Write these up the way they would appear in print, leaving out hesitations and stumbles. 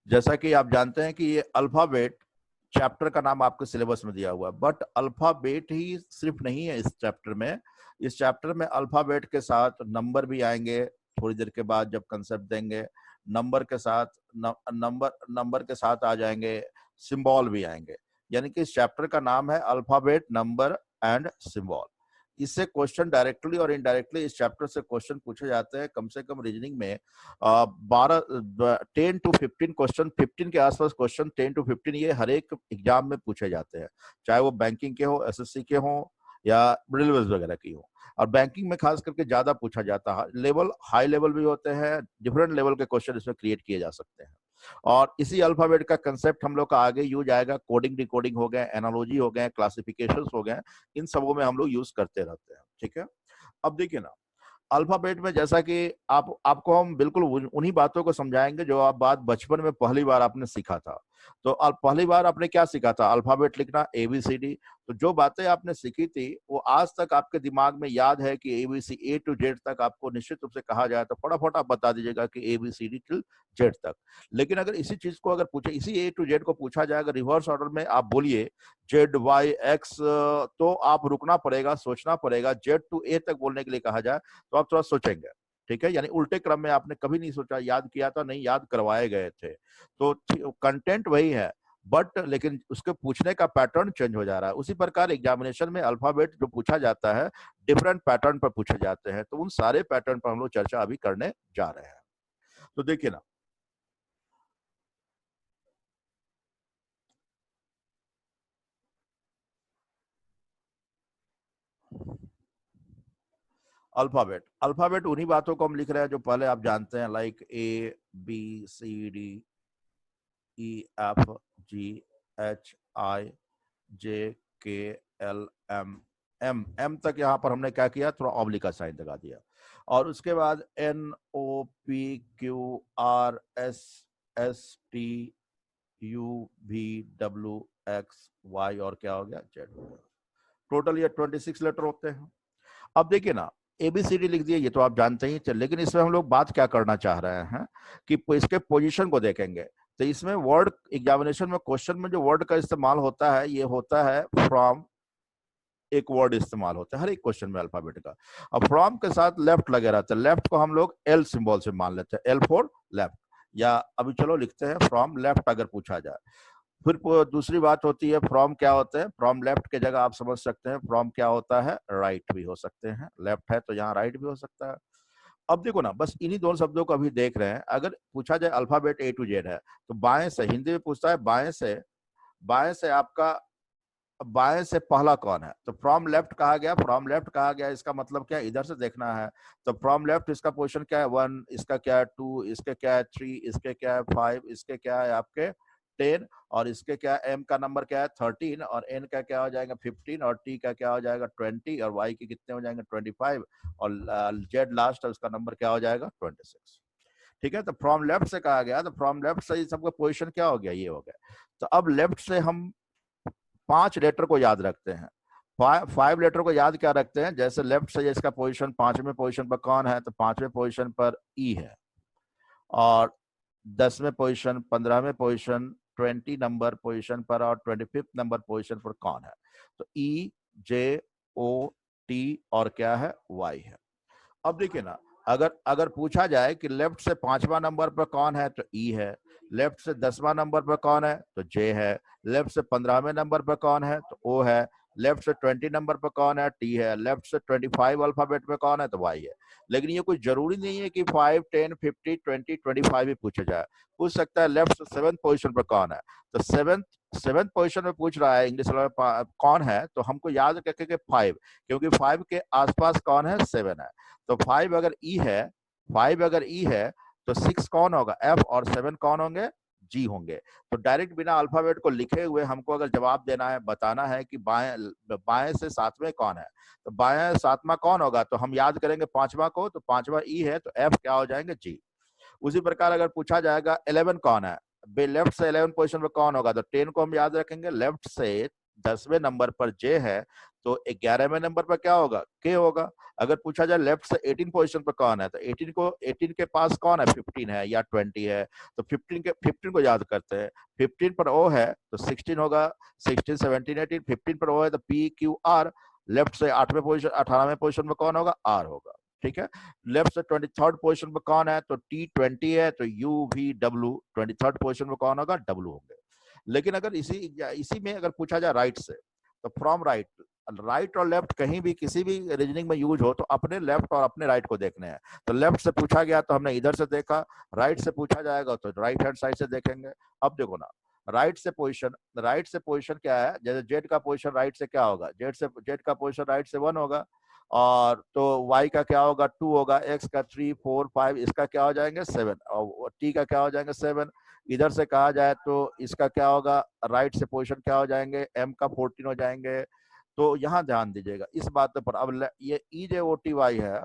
जैसा कि आप जानते हैं कि ये अल्फाबेट चैप्टर का नाम आपके सिलेबस में दिया हुआ है, बट अल्फाबेट ही सिर्फ नहीं है इस चैप्टर में। इस चैप्टर में अल्फाबेट के साथ नंबर भी आएंगे थोड़ी देर के बाद जब कंसेप्ट देंगे। नंबर के साथ नंबर के साथ आ जाएंगे सिंबल भी आएंगे। यानी कि इस चैप्टर का नाम है अल्फाबेट, नंबर एंड सिंबल। इससे क्वेश्चन डायरेक्टली और इनडायरेक्टली इस चैप्टर से क्वेश्चन पूछे जाते हैं। कम से कम रीजनिंग में 10 to 15 क्वेश्चन, 15 के आसपास क्वेश्चन, 10 to 15 ये हर एक एग्जाम में पूछे जाते हैं, चाहे वो बैंकिंग के हो, एसएससी के हो या रेलवे वगैरह की हो। और बैंकिंग में खास करके ज्यादा पूछा जाता है। लेवल हाई लेवल भी होते हैं, डिफरेंट लेवल के क्वेश्चन इसमें क्रिएट किए जा सकते हैं। और इसी अल्फाबेट का कंसेप्ट हम लोग का आगे यूज आएगा। कोडिंग, डिकोडिंग हो गए, एनालॉजी हो गए, क्लासिफिकेशंस हो गए, इन सबों में हम लोग यूज करते रहते हैं। ठीक है, अब देखिए ना, अल्फाबेट में जैसा कि आपको हम बिल्कुल उन्हीं बातों को समझाएंगे जो आप बात बचपन में पहली बार आपने सीखा था। तो पहली बार आपने क्या सीखा था? अल्फाबेट लिखना, एबीसीडी। तो जो बातें आपने सीखी थी वो आज तक आपके दिमाग में याद है कि एबीसी ए टू जेड तक आपको निश्चित रूप से कहा जाए तो फटाफट आप बता दीजिएगा कि एबीसीडी टिल जेड तक। लेकिन अगर इसी चीज को अगर पूछे, इसी ए टू जेड को पूछा जाए अगर रिवर्स ऑर्डर में आप बोलिए जेड वाई एक्स, तो आप रुकना पड़ेगा, सोचना पड़ेगा। जेड टू ए तक बोलने के लिए कहा जाए तो आप थोड़ा सोचेंगे। ठीक है, यानी उल्टे क्रम में आपने कभी नहीं सोचा, याद किया था नहीं, याद करवाए गए थे। तो कंटेंट वही है, बट लेकिन उसके पूछने का पैटर्न चेंज हो जा रहा है। उसी प्रकार एग्जामिनेशन में अल्फाबेट जो पूछा जाता है डिफरेंट पैटर्न पर पूछे जाते हैं। तो उन सारे पैटर्न पर हम लोग चर्चा अभी करने जा रहे हैं। तो देखिए ना, अल्फाबेट अल्फाबेट उन्हीं बातों को हम लिख रहे हैं जो पहले आप जानते हैं, like A B C D E F G H I J K L M M M तक। यहाँ पर हमने क्या किया, थोड़ा ऑब्लिक का साइन लगा दिया। और उसके बाद N O P Q R S S T U V W X Y और क्या हो गया, जेड हो गया। टोटल ये 26 लेटर होते हैं। अब देखिए ना, एबीसीडी लिख दिए, ये तो आप जानते ही थे, लेकिन इसमें हम लोग बात क्या करना चाह रहे हैं कि इसके पोजीशन को देखेंगे। तो इसमें वर्ड एग्जामिनेशन में क्वेश्चन में जो वर्ड का इस्तेमाल होता है ये होता है फ्रॉम। एक वर्ड इस्तेमाल होता है हर एक क्वेश्चन में अल्फाबेट का। अब फ्रॉम के साथ लेफ्ट लगे रहता है, लेफ्ट को हम लोग एल सिंबल से मान लेते हैं, एल फॉर लेफ्ट। या अभी चलो लिखते हैं फ्रॉम लेफ्ट अगर पूछा जाए। फिर दूसरी बात होती है फ्रॉम क्या होते हैं। फ्रॉम लेफ्ट के जगह आप समझ सकते हैं फ्रॉम क्या होता है, राइट भी हो सकते हैं। लेफ्ट है तो यहाँ राइट भी हो सकता है। अब देखो ना, बस इन्हीं दोनों शब्दों को अभी देख रहे हैं। अगर पूछा जाए अल्फाबेट ए टू जेड है तो बाएं से, हिंदी में पूछता है बाएं से आपका बाएं से पहला कौन है। तो फ्रॉम लेफ्ट कहा गया, फ्रॉम लेफ्ट कहा गया, इसका मतलब क्या, इधर से देखना है। तो फ्रॉम लेफ्ट इसका पोजीशन क्या है, 1, इसका क्या है 2, इसके क्या है 3, इसके क्या है 5, इसके क्या है आपके 10, और इसके क्या है, एम का नंबर क्या है 13, और एन का क्या हो जाएगा 15, और टी का क्या हो जाएगा 20, और वाई के कितने हो जाएंगे 25, और जेड लास्ट है उसका नंबर क्या हो जाएगा 26। ठीक है, तो फ्रॉम लेफ्ट से कहा गया, तो फ्रॉम लेफ्ट से सबका पोजीशन क्या हो गया, ये हो गया। तो अब लेफ्ट से हम 5 लेटर को याद रखते हैं। 5 लेटर को याद क्या रखते हैं, जैसे लेफ्ट से इसका पोजीशन 5वें पोजीशन पर कौन है, तो 5वें पोजीशन पर ई है। और 10वें पोजीशन, 15वें पोजीशन, 20 नंबर पोजीशन पर और 25 नंबर पोजीशन पर कौन है, तो ई जे ओ टी और क्या है, वाई है। अब देखिए ना, अगर अगर पूछा जाए कि लेफ्ट से 5वां नंबर पर कौन है तो ई है, लेफ्ट से 10वां नंबर पर कौन है तो जे है, लेफ्ट से 15वें नंबर पर कौन है तो ओ है, लेफ्ट से 20 नंबर पर कौन है टी है, लेफ्ट से 25 अल्फाबेट पे कौन है तो वाई है। लेकिन ये कोई जरूरी नहीं है कि 5, 10, 50, 20, 25 भी पूछा जाए। पूछ सकता है लेफ्ट से 7th पोजीशन पर कौन है। तो सेवेंथ पोजीशन में पूछ रहा है इंग्लिश कौन है, तो हमको याद रखेंगे 5, क्योंकि 5 के आसपास कौन है, 7 है। तो 5 अगर ई है, 5 अगर ई है तो 6 कौन होगा, एफ, और 7 कौन होंगे, जी होंगे। तो डायरेक्ट बिना अल्फाबेट को लिखे हुए हमको अगर जवाब देना है, बताना है कि बाएं से 7वें कौन है, तो बाएं 7वां कौन होगा, तो हम याद करेंगे 5वां को, तो 5वां ई है तो एफ क्या हो जाएंगे, जी। उसी प्रकार अगर पूछा जाएगा 11 कौन है, लेफ्ट से 11 पोजीशन पे कौन होगा, तो 10 को हम याद रखेंगे, लेफ्ट से 10वें नंबर पर जे है तो 11वें नंबर पर क्या होगा, के होगा। अगर पूछा जाए लेफ्ट से 18 पोजीशन पर कौन है, तो 18 के पास कौन है, 15 है या 20 है, तो 15 को याद करते हैं। 15 पर ओ है तो 16 होगा, 16 17 18, 15 पर ओ है तो पी क्यू आर। लेफ्ट से 8वें पोजीशन 18वें पोजीशन में कौन होगा, आर होगा। ठीक है। लेफ्ट से 23rd पोजीशन पर कौन है, तो T20 है तो you V W. 23rd position में कौन होगा, डब्ल्यू होंगे। लेकिन अगर इसी में अगर पूछा जाए राइट से, तो फ्रॉम राइट, राइट और लेफ्ट कहीं भी किसी भी रीजनिंग में यूज हो तो अपने लेफ्ट और अपने राइट को देखने हैं। तो लेफ्ट से पूछा गया तो हमने इधर से देखा, राइट से पूछा जाएगा तो राइट हैंड साइड से देखेंगे। अब देखो ना, राइट से पोजीशन क्या है, जैसे जेड का पोजीशन राइट से क्या होगा, जेड का पोजीशन राइट से 1 होगा, और तो y का क्या होगा, 2 होगा, x का 3 4 5, इसका क्या हो जाएंगे 7, और t का क्या हो जाएंगे 7। इधर से कहा जाए तो इसका क्या होगा, राइट से पोजीशन क्या हो जाएंगे, m का 14 हो जाएंगे। तो यहाँ ध्यान दीजिएगा इस बात पर। अब ये EJOTY है,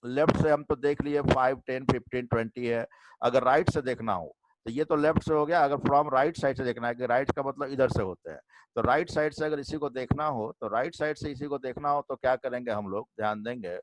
लेफ्ट से हम तो देख लिए 5 10 15 20 है। अगर राइट से देखना हो तो ये तो लेफ्ट से हो गया। अगर फ्रॉम राइट साइड से देखना है, कि राइट का मतलब इधर से होते हैं, तो राइट साइड से अगर इसी को देखना हो, तो राइट साइड से इसी को देखना हो तो क्या करेंगे हम लोग, ध्यान देंगे।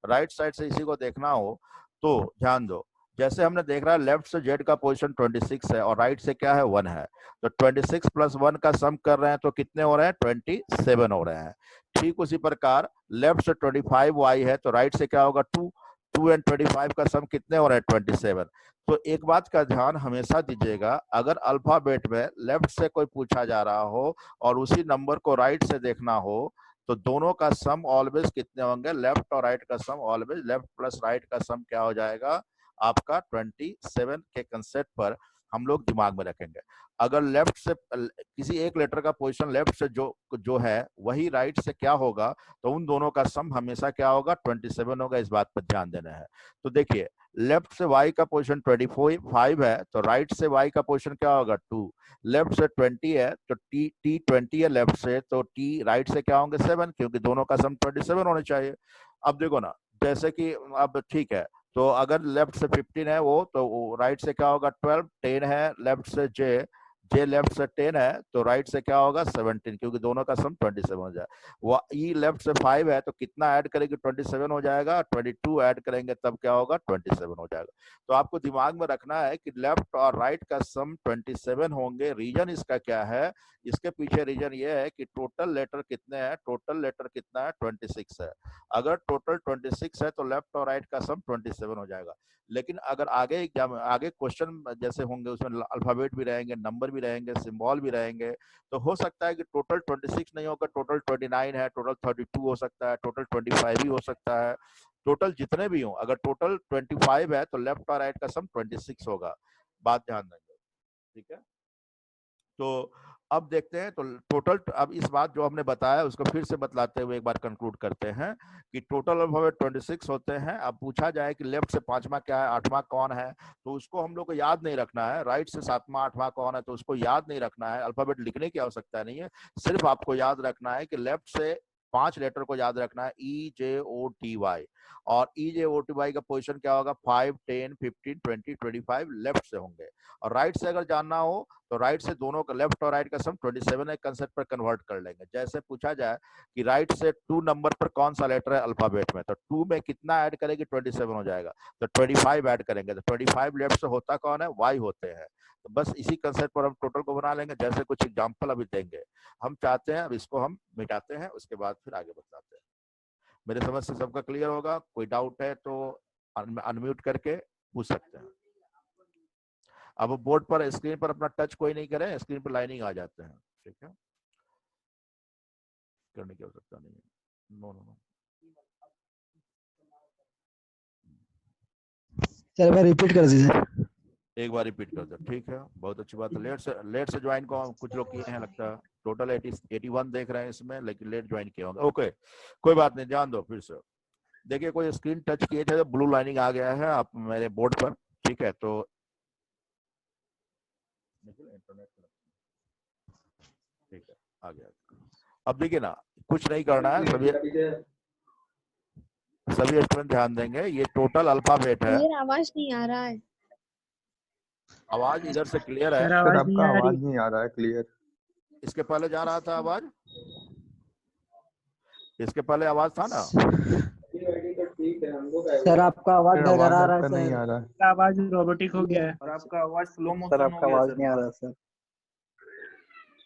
राइट साइड से इसी को देखना हो तो ध्यान दो, जैसे हमने देख रहा है लेफ्ट से जेड का पोजीशन 26 है और राइट से क्या है 1 है, तो 26 प्लस 1 का सम कर रहे हैं तो कितने हो रहे हैं, 27 हो रहे हैं। ठीक उसी प्रकार लेफ्ट से 25 वाई है तो राइट से क्या होगा 2 एंड 25 का सम कितने हो रहे हैं 27। तो एक बात का ध्यान हमेशा दीजिएगा, अगर अल्फाबेट में लेफ्ट से कोई पूछा जा रहा हो और उसी नंबर को राइट से देखना हो तो दोनों का सम ऑलवेज कितने होंगे, लेफ्ट और राइट का सम ऑलवेज लेफ्ट प्लस राइट का सम क्या हो जाएगा आपका 27 के कंसेप्ट पर हम लोग दिमाग में रखेंगे। अगर लेफ्ट से किसी एक लेटर का पोजीशन लेफ्ट से जो है वही राइट से क्या होगा, तो उन दोनों का सम हमेशा क्या होगा 27 होगा। इस बात पर ध्यान देना है। तो देखिए लेफ्ट से y का पोजीशन 25 है तो राइट से y का पोजीशन क्या होगा 2। लेफ्ट से 20 है तो t 20 है लेफ्ट से, तो t राइट से क्या होंगे 7, क्योंकि दोनों का सम 27 होने चाहिए। अब देखो ना, जैसे कि अब ठीक है, तो अगर लेफ्ट से 15 है वो, तो राइट से क्या होगा 12, 10 है लेफ्ट से जे लेफ्ट से 10 है तो राइट से क्या होगा 17, क्योंकि दोनों का सम 27 हो जाए। वो ई लेफ्ट से 5 है तो कितना ऐड करेंगे 27 हो जाएगा, 22 ऐड करेंगे तब क्या होगा 27 हो जाएगा। तो आपको दिमाग में रखना है कि लेफ्ट और राइट का सम 27 होंगे। रीजन इसका क्या है, इसके पीछे रीजन ये है कि टोटल लेटर कितने हैं, टोटल लेटर कितना है 26 है। अगर टोटल 26 है तो लेफ्ट और राइट का सम 27 हो जाएगा। लेकिन अगर आगे एग्जाम आगे क्वेश्चन जैसे होंगे उसमें अल्फाबेट भी रहेंगे, नंबर भी रहेंगे, सिंबल भी रहेंगे, तो हो सकता है कि टोटल 26 नहीं होगा, टोटल 29 है, टोटल 32 हो सकता है, टोटल 25 भी हो सकता है। टोटल जितने भी हो, अगर टोटल 25 है तो लेफ्ट और राइट का सम 26 होगा। बात ध्यान देंगे, ठीक है। तो अब देखते हैं, तो टोटल अब इस बात जो हमने बताया उसको फिर से बतलाते हुए एक बार कंक्लूड करते हैं कि टोटल अल्फाबेट 26 होते हैं। अब पूछा जाए कि लेफ्ट से 5वां क्या है, 8वां कौन है, तो उसको हम लोग को याद नहीं रखना है। राइट से 7वां 8वां कौन है तो उसको याद नहीं रखना है। अल्फाबेट लिखने की आवश्यकता नहीं है, सिर्फ आपको याद रखना है कि लेफ्ट से 5 लेटर को याद रखना है, EJOTY, और EJOTY का पोजीशन क्या होगा 5 10 15 20 25 लेफ्ट से होंगे। और राइट से अगर जानना हो तो राइट से दोनों का लेफ्ट और राइट का सम 27 है, कंसेप्ट पर कन्वर्ट कर लेंगे। जैसे पूछा जाए कि राइट से 2 नंबर पर कौन सा लेटर है अल्फाबेट में, तो 2 में कितना ऐड करेंगे 27 हो जाएगा, तो 25 ऐड करेंगे, तो 25 लेफ्ट से होता कौन है, वाई होते हैं। तो बस इसी कंसेप्ट पर हम टोटल को बना लेंगे। जैसे कुछ एग्जाम्पल अभी देंगे हम, चाहते हैं अब इसको हम मिटाते हैं, उसके बाद फिर आगे बताते हैं। मेरे समझ से सबका क्लियर होगा, कोई डाउट है तो अनम्यूट करके पूछ सकते हैं। अब बोर्ड पर स्क्रीन पर अपना टच कोई नहीं करे, स्क्रीन पर लाइनिंग आ जाते हैं, ठीक है, करने की आवश्यकता नहीं है। नो नो नो, सर एक बार रिपीट कर दीजिए। एक बार रिपीट कर दो, ठीक है, बहुत अच्छी बात है। लेट से ज्वाइन को कुछ लोग किए हैं लगता है, टोटल 81 देख रहे हैं इसमें, लेकिन लेट ज्वाइन किए होंगे। ओके, कोई बात नहीं, ध्यान दो फिर से। देखिए कोई स्क्रीन टच किए थे तो ब्लू लाइनिंग आ गया है आप मेरे बोर्ड पर, ठीक है। तो इंटरनेट ठीक है, आ गया। अब देखिए ना, कुछ नहीं करना है, सभी स्टूडेंट ध्यान देंगे, ये टोटल अल्फाबेट है। आवाज नहीं आ रहा है। आवाज इधर से क्लियर है सर सर आवाज नहीं आपका आ रही। आवाज नहीं आ रहा है क्लियर। इसके पहले जा रहा था आवाज? इसके पहले आवाज था ना? सर आपका आवाज सर, घर आवाज आ रहा आपका है नहीं सर। आ रहा। आपका आवाज रोबोटिक हो गया है और आपका आवाज स्लो सर मोशन हो आपका गया आवाज सर। नहीं आ रहा सर।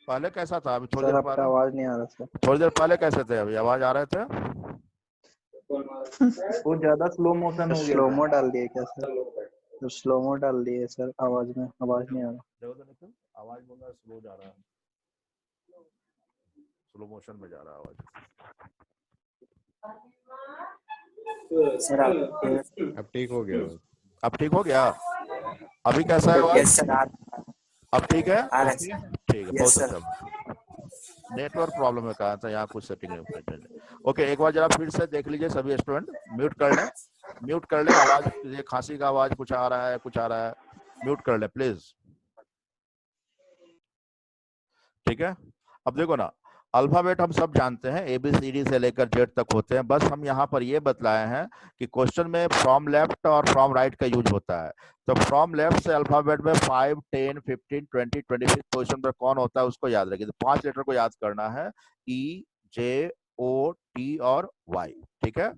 पहले कैसा था? अभी थोड़ी सर देर आपका पहले, आवाज नहीं आ रहा सर। थोड़ी देर पहले कैसे थे? अभी आवाज आ रहे थे? बहुत ज्यादा स्लो मोशन हो गया स्लोमो सर। डाल दिए क्या सर? स्लोमो डाल दिए सर, आवाज में आवाज नहीं आ रहा। देखो तो निखिल, आवाज बोल रहा है स्लो जा रहा है, स्लो मोशन में जा रहा है आवाज। सर आप अब ठीक हो गया। अब ठीक हो गया? अभी कैसा है आवाज? यस सर अब ठीक है? आ रहा है सर। ठीक है, यस बहुत सर। अच्छा। नेटवर्क प्रॉब्लम है, कहा था यहाँ कुछ सेटिंग नहीं। ओके, एक बार जरा फिर से देख लीजिए सभी स्टूडेंट, म्यूट कर लें, म्यूट कर लें आवाज। ये खांसी का आवाज कुछ आ रहा है, कुछ आ रहा है, म्यूट कर लें प्लीज। ठीक है, अब देखो ना, अल्फाबेट हम सब जानते हैं, ABCD से लेकर जेड तक होते हैं। बस हम यहाँ पर ये बतलाए हैं कि क्वेश्चन में फ्रॉम लेफ्ट और फ्रॉम राइट का यूज होता है। तो फ्रॉम लेफ्ट से अल्फाबेट में 5, 10, 15, 20, 26 पोजीशन पर कौन होता है उसको याद रखिए। तो 5 लेटर को याद करना है, E, J, O, T और Y। ठीक है,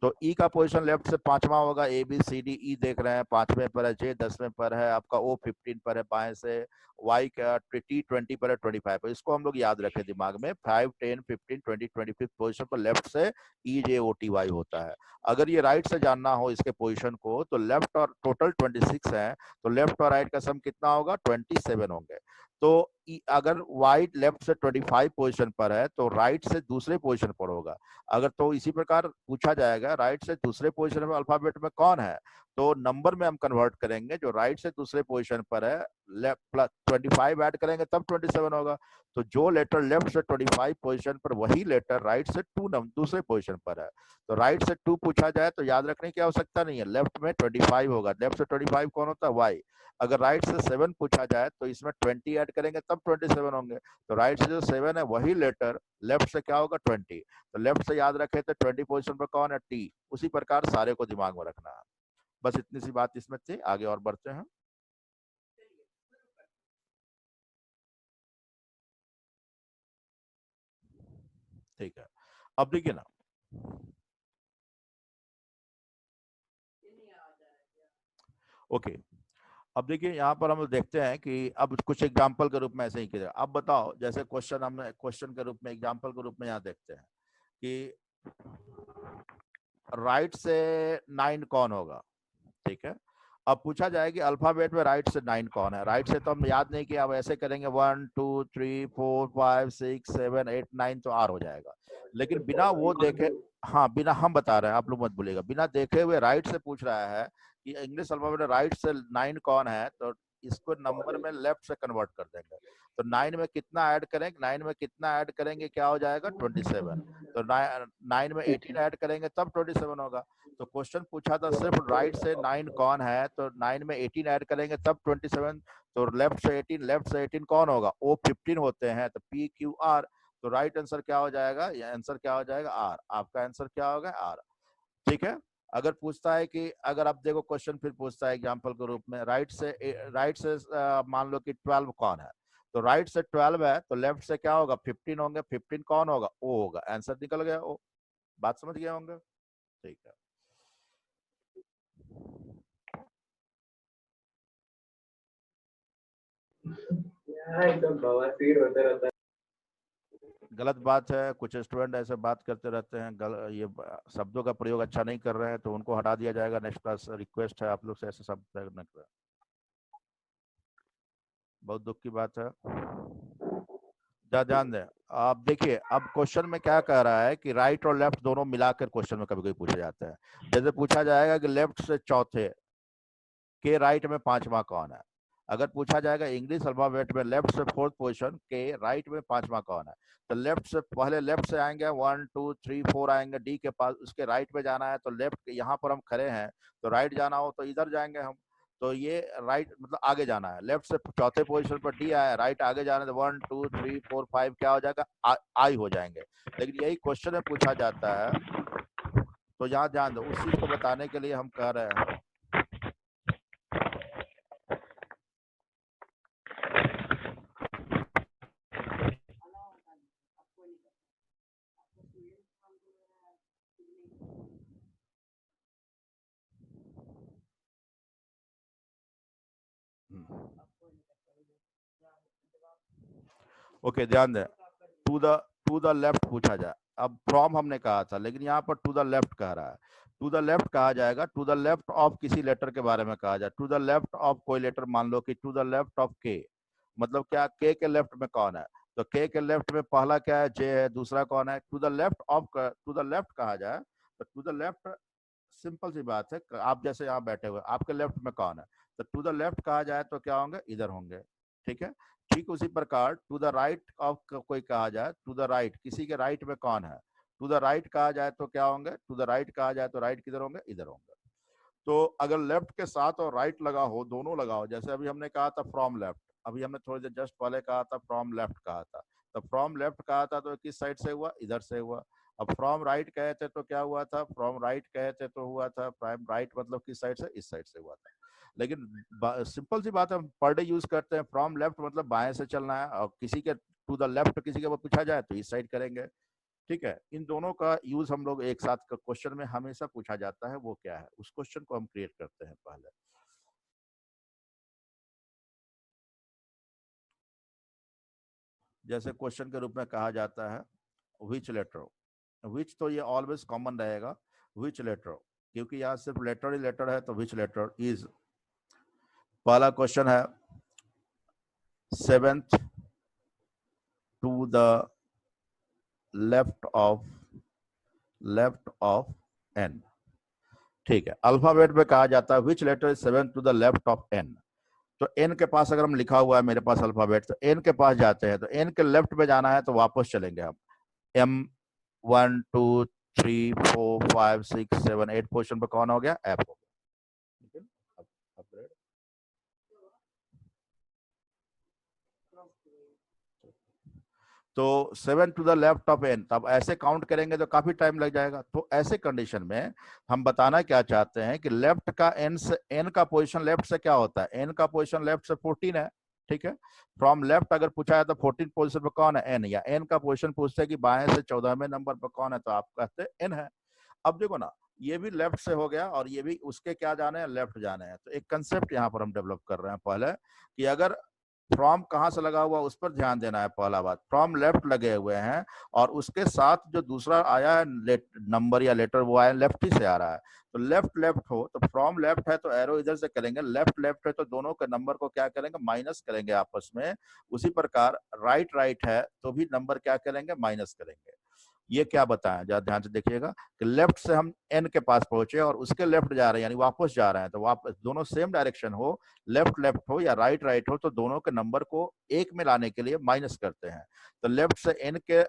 तो E का पोजीशन लेफ्ट से 5वां होगा। ABCD, E देख रहे हैं 5वें पर है, J 10वें पर है, आपका O 15 पर है बाएं से, Y का T 20 पर है 25 पर। इसको हम लोग याद रखें दिमाग में, 5, 10, 15, 20, 25 पोजीशन पर लेफ्ट से EJOTY होता है। अगर ये राइट से जानना हो इसके पोजीशन को, तो लेफ्ट और टोटल 26 है, तो लेफ्ट और राइट का सम कितना होगा? 27 होंगे। तो अगर वाइट लेफ्ट से 25 पोजीशन पर है तो राइट से दूसरे पोजीशन पर होगा। अगर तो इसी प्रकार पूछा जाएगा राइट से दूसरे पोजीशन पर अल्फाबेट में कौन है, तो नंबर में हम कन्वर्ट करेंगे। जो राइट से दूसरे पोजीशन पर है, लेफ्ट प्लस 25 ऐड करेंगे तब 27 होगा। तो जो लेटर लेफ्ट से 25 पोजीशन पर, वही लेटर राइट से 2 दूसरे पोजीशन पर है। तो राइट से 2 पूछा जाए तो याद रखने की आवश्यकता नहीं है, लेफ्ट में 25 होगा। लेफ्ट से 25 कौन होता है? वाई। अगर राइट से 7 पूछा जाए तो इसमें 20 ऐड करेंगे तब 27 होंगे। तो राइट से जो 7 है वही लेटर लेफ्ट से क्या होगा? 20। तो लेफ्ट से याद रखे तो 20 पोजीशन पर कौन है? टी। उसी प्रकार सारे को दिमाग में रखना है। बस इतनी सी बात इसमें थी, आगे और बढ़ते हैं। ठीक है, अब देखिए ना, ओके, अब देखिए यहाँ पर हम देखते हैं कि अब कुछ एग्जाम्पल के रूप में ऐसे ही किया। अब बताओ, जैसे क्वेश्चन हमने क्वेश्चन के रूप में, एग्जाम्पल के रूप में यहाँ देखते हैं कि राइट से 9 कौन होगा। ठीक है, अब पूछा जाए कि अल्फाबेट में राइट से 9 कौन है। राइट से तो हम याद नहीं किया, अब ऐसे करेंगे 1, 2, 3, 4, 5, 6, 7, 8, 9 तो आर हो जाएगा। लेकिन बिना वो देखे, हाँ बिना, हम बता रहे हैं आप लोग मत बोलिएगा, बिना देखे हुए राइट से पूछ रहा है कि इंग्लिश अल्फाबेट में राइट से 9 कौन है, तो इसको नंबर में लेफ्ट से कन्वर्ट कर देंगे। तो 9 में कितना ऐड करेंगे? 9 में कितना ऐड करेंगे क्या हो जाएगा? 27। तो 9 में 18 ऐड करेंगे तब 27 होगा। तो क्वेश्चन पूछा था सिर्फ राइट से 9 कौन है, तो 9 में 18 ऐड करेंगे तब 27। तो लेफ्ट से 18, लेफ्ट से 18 कौन होगा? O 15 होते हैं, तो PQR। तो राइट आंसर क्या हो जाएगा? ये आंसर क्या हो जाएगा? R। आपका आंसर क्या होगा? R। ठीक है, अगर पूछता है कि, अगर आप देखो क्वेश्चन फिर पूछता है एग्जांपल के रूप में, राइट से मान लो कि 12 कौन है, तो राइट से 12 है तो लेफ्ट से क्या होगा? 15 होंगे। 15 कौन होगा? O होगा। आंसर निकल गया O। बात समझ गए होंगे? ठीक है, एकदम बवासीर होता रहता है। गलत बात है, कुछ स्टूडेंट ऐसे बात करते रहते हैं, ये शब्दों का प्रयोग अच्छा नहीं कर रहे हैं तो उनको हटा दिया जाएगा नेक्स्ट क्लास। रिक्वेस्ट है आप लोग से ऐसे शब्द प्रयोग न करें, बहुत दुख की बात है। ध्यान दें। आप देखिए, अब क्वेश्चन में क्या कह रहा है कि राइट और लेफ्ट दोनों मिलाकर क्वेश्चन में कभी कभी पूछा जाता है। जैसे पूछा जाएगा कि लेफ्ट से चौथे के राइट में 5वां कौन है। अगर पूछा जाएगा इंग्लिश अल्फाबेट में लेफ्ट से 4th पोजीशन के राइट में 5वां कौन है, तो लेफ्ट से पहले लेफ्ट से आएंगे 1, 2, 3, 4 आएंगे डी के पास, उसके राइट में जाना है तो लेफ्ट, यहाँ पर हम खड़े हैं तो राइट जाना हो तो इधर जाएंगे हम। तो ये राइट मतलब आगे जाना है, लेफ्ट से चौथे पोजीशन पर डी आया, राइट आगे जाना है तो 1, 2, 3, 4, 5 क्या हो जाएगा? आई हो जाएंगे। लेकिन यही क्वेश्चन में पूछा जाता है, तो यहाँ ध्यान दो, उस चीज को बताने के लिए हम कह रहे हैं। ओके, ध्यान दें, टू द लेफ्ट पूछा जाए। अब फ्रॉम हमने कहा था, लेकिन यहाँ पर टू द लेफ्ट कह रहा है। टू द लेफ्ट कहा जाएगा, टू द लेफ्ट ऑफ किसी लेटर के बारे में कहा जाए। टू द लेफ्ट ऑफ कोई लेटर, मान लो कि टू द लेफ्ट ऑफ के, मतलब क्या, के लेफ्ट में कौन है, तो के लेफ्ट में पहला क्या है, जे है, दूसरा कौन है, to the left of, to the left कहा जाए तो टू द लेफ्ट, सिंपल सी बात है, आप जैसे यहाँ बैठे हुए, आपके लेफ्ट में कौन है, तो टू द लेफ्ट कहा जाए तो क्या होंगे, इधर होंगे, ठीक है। ठीक उसी प्रकार टू द राइट ऑफ कोई कहा जाए, टू द राइट, किसी के राइट में कौन है, टू द राइट कहा जाए तो क्या होंगे, टू द राइट कहा जाए तो राइट किधर होंगे, इधर होंगे। तो अगर लेफ्ट के साथ और राइट लगा हो, दोनों लगा हो, जैसे अभी हमने कहा था फ्रॉम लेफ्ट, अभी हमने थोड़ी देर जस्ट पहले कहा था फ्रॉम लेफ्ट कहा था, तो फ्रॉम लेफ्ट कहा था तो किस साइड से हुआ, इधर से हुआ। अब फ्रॉम राइट कहे थे तो क्या हुआ था, फ्रॉम राइट कहे थे तो हुआ था फ्रॉम राइट, मतलब किस साइड से, इस साइड से हुआ था। लेकिन सिंपल सी बात है, हम पर डे यूज करते हैं, फ्रॉम लेफ्ट मतलब बाएं से चलना है, और किसी के टू द लेफ्ट किसी के पूछा जाए तो इस साइड करेंगे, ठीक है। इन दोनों का यूज हम लोग एक साथ क्वेश्चन में हमेशा पूछा जाता है, वो क्या है, उस क्वेश्चन को हम क्रिएट करते हैं पहले। जैसे क्वेश्चन के रूप में कहा जाता है विच लेटर, विच तो ये ऑलवेज कॉमन रहेगा, विच लेटर, क्योंकि यहाँ सिर्फ लेटर ही लेटर है, तो विच लेटर इज, पहला क्वेश्चन है 7th to the left of n, ठीक है। अल्फाबेट में कहा जाता है which letter is 7th to the left of n, तो n के पास अगर हम लिखा हुआ है मेरे पास अल्फाबेट, तो n के पास जाते हैं, तो n के लेफ्ट में जाना है तो वापस चलेंगे हम, m 1 2 3 4 5 6 7 8 पोजीशन पर कौन हो गया, f हो गया, अपग्रेड। तो 7 to the left of n, तब ऐसे काउंट करेंगे तो काफी टाइम लग जाएगा। तो ऐसे कंडीशन में हम बताना क्या चाहते हैं कि लेफ्ट का n से, n का पोजीशन लेफ्ट से क्या होता है, n का पोजीशन लेफ्ट से 14 है, ठीक है। फ्रॉम लेफ्ट अगर पूछा है तो 14 पोजीशन पर कौन है, n, या n का पोजीशन पूछते हैं कि बाएं से 14वें नंबर पर कौन है, तो आप कहते हैं n है। अब देखो ना, ये भी लेफ्ट से हो गया और ये भी उसके क्या जाने हैं, लेफ्ट जाने हैं। तो एक कंसेप्ट यहाँ पर हम डेवलप कर रहे हैं पहले, कि अगर फ्रॉम कहाँ से लगा हुआ उस पर ध्यान देना है। पहला बात, फ्रॉम लेफ्ट लगे हुए हैं और उसके साथ जो दूसरा आया है नंबर या लेटर, वो आया लेफ्ट ही से आ रहा है, तो लेफ्ट लेफ्ट हो तो फ्रॉम लेफ्ट है तो एरो इधर से करेंगे, लेफ्ट लेफ्ट है तो दोनों के नंबर को क्या करेंगे, माइनस करेंगे आपस में। उसी प्रकार राइट राइट है तो भी नंबर क्या करेंगे, माइनस करेंगे। ये क्या बताएं, जरा ध्यान से देखिएगा कि लेफ्ट से हम n के पास पहुंचे और उसके लेफ्ट जा रहे हैं, यानी वापस जा रहे हैं, तो वापस दोनों सेम डायरेक्शन हो, लेफ्ट लेफ्ट हो या राइट राइट हो, तो दोनों के नंबर को एक में लाने के लिए माइनस करते हैं। तो लेफ्ट से n के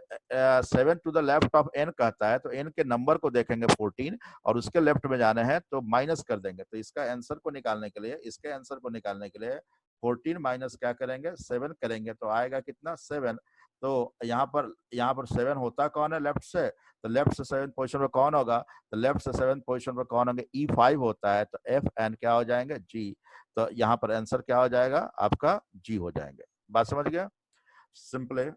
7 to the left of n कहता है, तो n के नंबर को देखेंगे 14 और उसके लेफ्ट में जाने हैं तो माइनस कर देंगे। तो इसका आंसर को निकालने के लिए, इसके आंसर को निकालने के लिए 14 माइनस क्या करेंगे, 7 करेंगे, तो आएगा कितना, 7। तो यहाँ पर 7 होता कौन है, लेफ्ट से, तो लेफ्ट से 7 पोजीशन पर कौन होगा, तो लेफ्ट से 7 पोजीशन पर कौन होंगे, E5 होता है, तो F N क्या हो जाएंगे, G। तो यहाँ पर आंसर क्या हो जाएगा आपका, G हो जाएंगे। बात समझ गया, सिंपल है।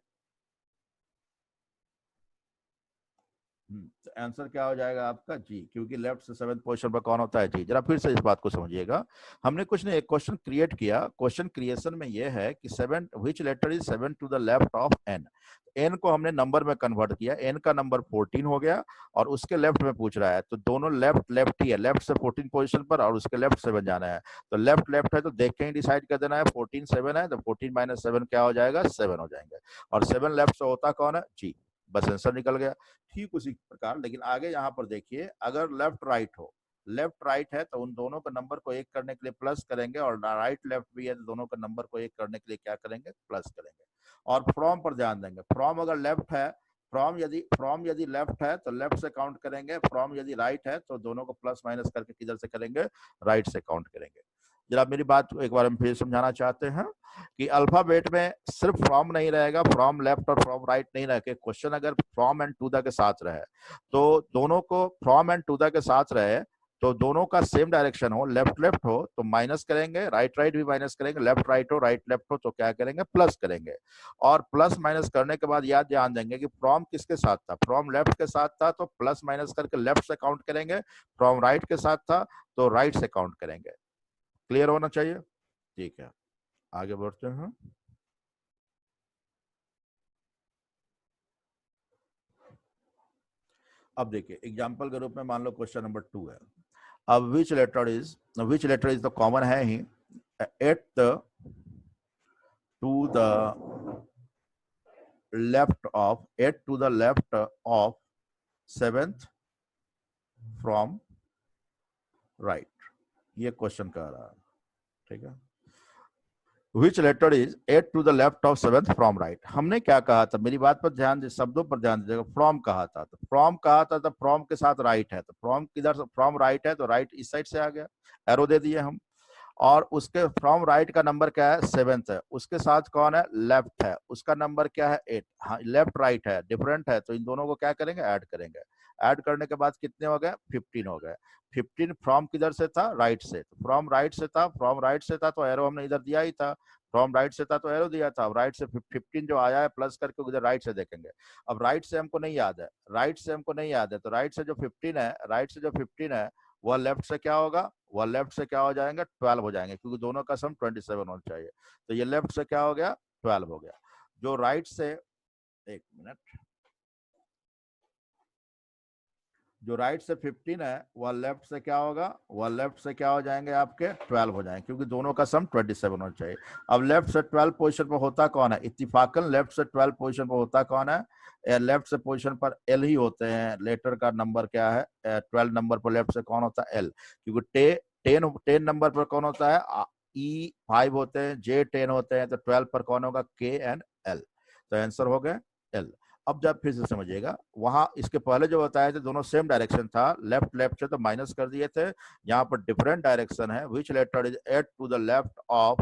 तो आंसर क्या हो जाएगा आपका, जी, क्योंकि लेफ्ट से 7th पोजीशन पर कौन होता है, जी। जरा फिर से इस बात को समझिएगा, हमने कुछ नहीं, एक क्वेश्चन क्रिएट किया। क्वेश्चन क्रिएशन में यह है कि 7 which letter is 7 to the left of n, n को हमने नंबर में कन्वर्ट किया, n का नंबर 14 हो गया और उसके लेफ्ट में पूछ रहा है, तो दोनों लेफ्ट लेफ्ट ही है, लेफ्ट से 14 पोजीशन पर और उसके लेफ्ट 7 जाना है, तो लेफ्ट लेफ्ट है तो देख के ही डिसाइड कर देना है, 14 7 है तो 14 माइनस 7 क्या हो जाएगा, 7 हो जाएंगे, और 7 लेफ्ट से होता कौन है, जी। बस आंसर निकल गया। ठीक उसी प्रकार, लेकिन आगे यहाँ पर देखिए, अगर लेफ्ट राइट हो, लेफ्ट राइट है तो उन दोनों के नंबर को एक करने के लिए प्लस करेंगे, और राइट लेफ्ट भी है तो दोनों के नंबर को एक करने के लिए क्या करेंगे, प्लस करेंगे। और फ्रॉम पर ध्यान देंगे, फ्रॉम अगर लेफ्ट है, फ्रॉम यदि लेफ्ट है तो लेफ्ट से काउंट करेंगे, फ्रॉम यदि राइट है तो दोनों को प्लस माइनस करके किधर से करेंगे, राइट से काउंट करेंगे। जरा मेरी बात एक बार हम फिर समझाना चाहते हैं कि अल्फाबेट में सिर्फ फ्रॉम नहीं रहेगा, फ्रॉम लेफ्ट और फ्रॉम राइट नहीं रहे। क्वेश्चन अगर फ्रॉम एंड टू द के साथ रहे तो दोनों को, फ्रॉम एंड टू द के साथ रहे तो दोनों का सेम डायरेक्शन हो, लेफ्ट लेफ्ट हो तो माइनस करेंगे, राइट राइट भी माइनस करेंगे, लेफ्ट राइट हो राइट लेफ्ट हो तो क्या करेंगे, प्लस करेंगे। और प्लस माइनस करने के बाद याद ध्यान देंगे कि फ्रॉम किसके साथ था, फ्रॉम लेफ्ट के साथ था तो प्लस माइनस करके लेफ्ट से काउंट करेंगे, फ्रॉम राइट के साथ था तो राइट से काउंट करेंगे। क्लियर होना चाहिए, ठीक है। आगे बढ़ते हैं। अब देखिए एग्जाम्पल के रूप में मान लो क्वेश्चन नंबर 2 है। अब which letter is the common है ही eight the to the left of seventh from right, ये क्वेश्चन कह रहा है, ठीक है। Which letter is eight to the left of seventh from right. हमने क्या कहा था, मेरी बात पर ध्यान दे, शब्दों पर ध्यान दीजिएगा। फ्रॉम कहा था, तो फ्रॉम कहा था, तो फ्रॉम के साथ राइट है, तो फ्रॉम किधर से, फ्रॉम राइट है तो राइट इस साइड से आ गया, एरो दे दिए हम। और उसके फ्रॉम राइट का नंबर क्या है, सेवेंथ है। उसके साथ कौन है, लेफ्ट है, उसका नंबर क्या है, 8। हाँ, लेफ्ट राइट है, डिफरेंट है, तो इन दोनों को क्या करेंगे, ऐड करेंगे। ऐड करने के बाद कितने हो गए, 15 हो गए। 15 फ्रॉम किधर से था, राइट से, फ्रॉम राइट से था, फ्रॉम राइट से था तो एरो हमने इधर दिया ही था, फ्रॉम राइट से था तो एरो दिया था। अब राइट से 15 जो आया है प्लस करके उधर राइट से देखेंगे। अब राइट से हमको नहीं याद है, तो राइट से जो 15 है वह लेफ्ट से क्या होगा, वह लेफ्ट से क्या हो जाएंगे, 12 हो जाएंगे, क्योंकि दोनों का सम 27 होना चाहिए। तो ये लेफ्ट से क्या हो गया, 12 हो गया। जो राइट से, एक मिनट, जो राइट से 15 है वह लेफ्ट से क्या होगा, वह लेफ्ट से क्या हो जाएंगे, आपके 12 हो जाएंगे, क्योंकि दोनों का सम 27 होना चाहिए। अब लेफ्ट से 12 पोजीशन पर होता कौन है, इत्तिफाकन लेफ्ट से 12 पोजीशन पर होता कौन है, लेफ्ट से पोजीशन पर एल ही होते हैं। लेटर का नंबर क्या है, 12 नंबर पर लेफ्ट से कौन होता है, एल, क्योंकि 10 नंबर पर कौन होता है, ई 5 होते हैं, जे 10 होते हैं, तो 12 पर कौन होगा, के एंड एल, तो आंसर हो गए एल। अब जब फिर से समझिएगा, वहां इसके पहले जो बताए थे दोनों सेम डायरेक्शन था, लेफ्ट से तो माइनस कर दिए थे, यहाँ पर डिफरेंट डायरेक्शन है। Which letter is eight to the left of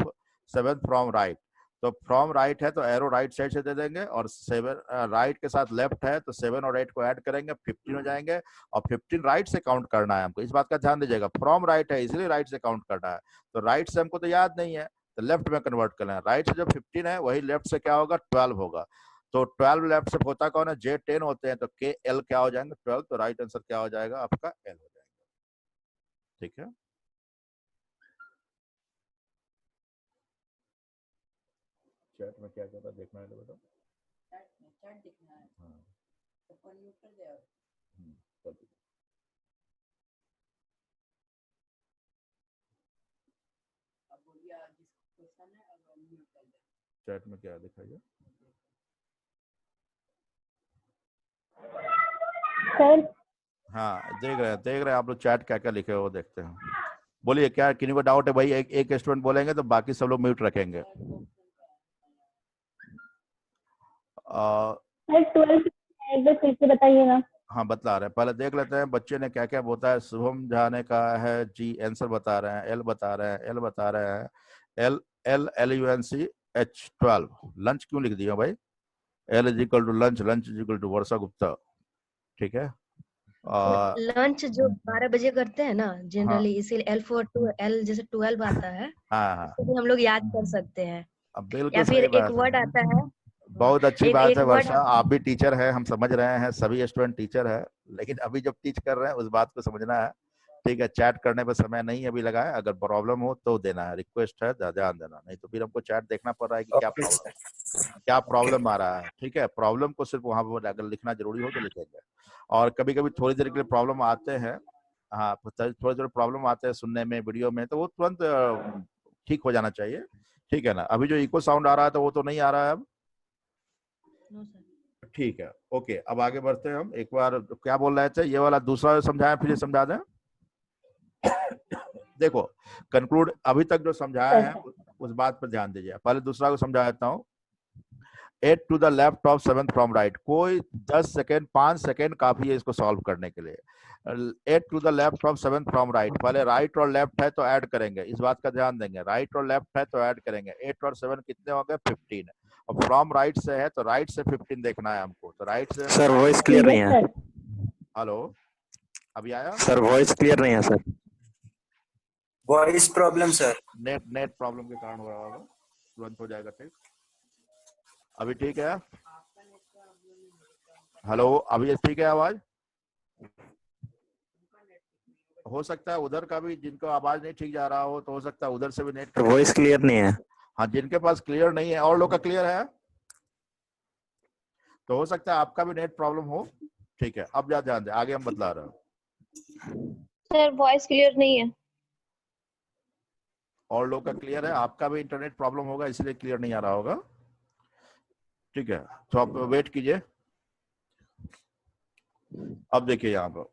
7 from right, तो फ्रॉम राइट है तो एरो राइट साइड से दे देंगे, और 7 राइट के साथ लेफ्ट है तो 7 और 8 को ऐड करेंगे, 15 हो जाएंगे। और 15 राइट से काउंट करना है हमको, इस बात का ध्यान दीजिएगा। फ्रॉम राइट है इसलिए राइट से काउंट करना है, तो राइट से हमको तो याद नहीं है, तो लेफ्ट में कन्वर्ट करना है। राइट से जो 15 है वही लेफ्ट से क्या होगा, 12 होगा। तो 12 लेफ्ट से होता कौन है, जे 10 होते हैं, तो के एल क्या हो जाएंगे, 12, तो राइट आंसर क्या हो जाएगा आपका, एल हो जाएगा। ठीक है, चैट में क्या कर रहा है देखना है, बताओ। चैट दिखना है, हाँ, तो कौन यूज कर दिया, अब बोलिए आज क्वेश्चन है, अब हम म्यूट कर दे। चैट में क्या दिखाइए सर। हाँ, देख रहे हैं आप लोग चैट क्या क्या लिखे हो, वो देखते हैं। बोलिए, क्या किसी को डाउट है भाई, एक स्टूडेंट बोलेंगे तो बाकी सब लोग म्यूट रखेंगे। सर 12 एक बार फिर से बताइएगा। हाँ, बता रहे हैं, पहले देख लेते हैं बच्चे ने क्या क्या बोला है। शुभम झा ने कहा है जी, आंसर बता रहे हैं, एल बता रहे हैं, एल बता रहे हैं, L L L U N C H 12। Lunch क्यों लिख दिया भाई, L is equal to lunch, lunch is equal to Varsha Gupta, ठीक है। लंच जो 12 बजे करते हैं ना हाँ जनरली, इसीलिए एल फॉर टू एल, जैसे 12 आता है, हाँ, तो भी हम लोग याद कर सकते हैं। अब बिल्कुल या फिर सही एक बात वर्ड है, आता है, बहुत अच्छी एक बात है वर्ड वर्षा, आप भी टीचर है, हम समझ रहे हैं, सभी स्टूडेंट टीचर है, लेकिन अभी जब टीच कर रहे हैं उस बात को समझना है। ठीक है, चैट करने पर समय नहीं अभी लगा है, अगर प्रॉब्लम हो तो देना है, रिक्वेस्ट है, ध्यान देना, नहीं तो फिर हमको चैट देखना पड़ रहा है कि क्या प्रॉब्लम आ रहा है। ठीक है, प्रॉब्लम को सिर्फ वहां पर अगर लिखना जरूरी हो तो लिखेंगे, और कभी कभी थोड़ी देर के लिए प्रॉब्लम आते हैं, हाँ, थोड़े थोड़े प्रॉब्लम आते हैं सुनने में, वीडियो में, तो वो तुरंत ठीक हो जाना चाहिए। ठीक है ना, अभी जो इको साउंड आ रहा है तो वो तो नहीं आ रहा है अब, ठीक है, ओके। अब आगे बढ़ते हैं हम, एक बार क्या बोल रहे थे, ये वाला दूसरा समझाया, फिर समझा दें। देखो, कंक्लूड अभी तक जो समझाया है उस बात पर ध्यान दीजिए, पहले दूसरा को समझा देता हूँ। 8 to the left of 7 from right, कोई 10 सेकेंड 5 सेकेंड काफी है इसको सॉल्व करने के लिए। 8 to the left of 7 from right, पहले राइट और लेफ्ट है तो ऐड करेंगे, इस बात का ध्यान देंगे, राइट और लेफ्ट है तो ऐड करेंगे। 8 और 7 कितने हो गए, 15। और फ्रॉम राइट से है तो राइट से 15 देखना है हमको, तो राइट से। सर वॉइस क्लियर नहीं है, हेलो, अभी आया सर वॉइस क्लियर नहीं है sir, voice problem sir, net problem के कारण हो रहा होगा, तुरंत हो जाएगा ठीक। अभी ठीक है, हेलो, अभी ठीक है आवाज, हो सकता है उधर का भी जिनको आवाज नहीं ठीक जा रहा हो, तो हो सकता है उधर से भी नेट, वॉइस क्लियर नहीं है। हाँ, जिनके पास क्लियर नहीं है, और लोग का क्लियर है तो हो सकता है आपका भी नेट प्रॉब्लम हो। ठीक है, अब ध्यान दे, आगे हम बतला रहे हैं। सर वॉइस क्लियर नहीं है। और लोग का क्लियर है, आपका भी इंटरनेट प्रॉब्लम होगा इसलिए क्लियर नहीं आ रहा होगा। ठीक है, तो आप वेट कीजिए। अब देखिए यहाँ पर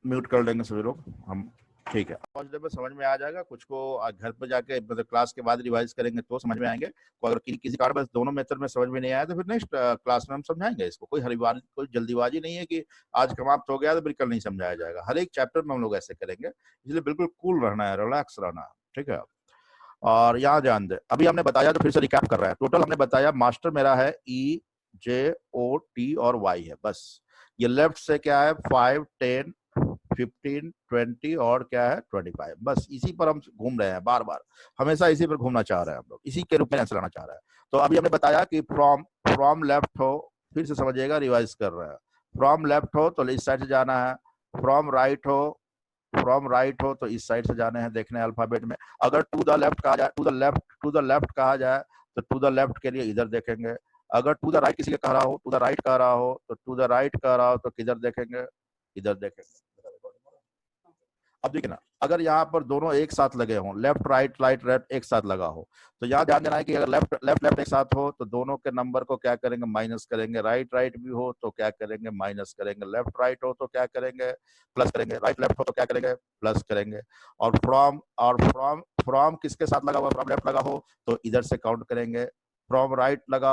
म्यूट कर देंगे सभी लोग हम। ठीक है, पहुंचने में समझ में आ जाएगा। कुछ को घर पर जाके मतलब क्लास के बाद रिवाइज करेंगे तो समझ में आएंगे। तो अगर किसी कारण बस दोनों मेथड में समझ में नहीं आया तो फिर नेक्स्ट क्लास में हम समझाएंगे इसको। कोई हरिवार कोई जल्दीबाजी नहीं है कि आज समाप्त हो गया तो बिल्कुल नहीं समझाया जाएगा। हर एक चैप्टर में हम लोग ऐसे करेंगे, इसलिए बिल्कुल कूल रहना है, रिलैक्स रहना है। ठीक है, और यहाँ ध्यान दे, अभी हमने बताया तो फिर से रिकैप कर रहा है। टोटल हमने बताया मास्टर मेरा है EJOT और Y है। बस ये लेफ्ट से क्या है 5, 10, 15, 20 और क्या है 25। बस इसी पर हम घूम रहे हैं, बार बार हमेशा इसी पर घूमना चाह रहे हैं हम लोग, इसी के रूप में आंसर लाना चाह रहे हैं। तो अभी हमने बताया कि फ्रॉम लेफ्ट हो, फिर से समझिएगा, रिवाइज कर रहे हैं। फ्रॉम लेफ्ट हो तो इस साइड से जाना है, फ्रॉम राइट हो तो इस साइड से जाने हैं, देखने अल्फाबेट में। अगर टू द लेफ्ट कहा जाए, टू द लेफ्ट कहा जाए तो टू द लेफ्ट के लिए इधर देखेंगे। अगर टू द राइट किसी का कह रहा हो, टू द राइट कह रहा हो तो टू द राइट कह रहा हो तो किधर देखेंगे, इधर देखेंगे। अब देखिए ना, अगर यहाँ पर दोनों एक साथ लगे हों, लेफ्ट राइट राइट लेफ्ट एक साथ लगा हो, तो यहाँ ध्यान देना है कि अगर लेफ्ट लेफ्ट एक साथ हो तो दोनों के नंबर को क्या करेंगे, माइनस करेंगे। राइट राइट भी हो तो क्या करेंगे, माइनस करेंगे। लेफ्ट राइट हो तो क्या करेंगे, प्लस करेंगे। राइट लेफ्ट हो तो क्या करेंगे, प्लस करेंगे। और फ्रॉम किसके साथ लगा हुआ, फ्रॉम लेफ्ट लगा हो तो इधर से काउंट करेंगे। फ्रॉम राइट लगा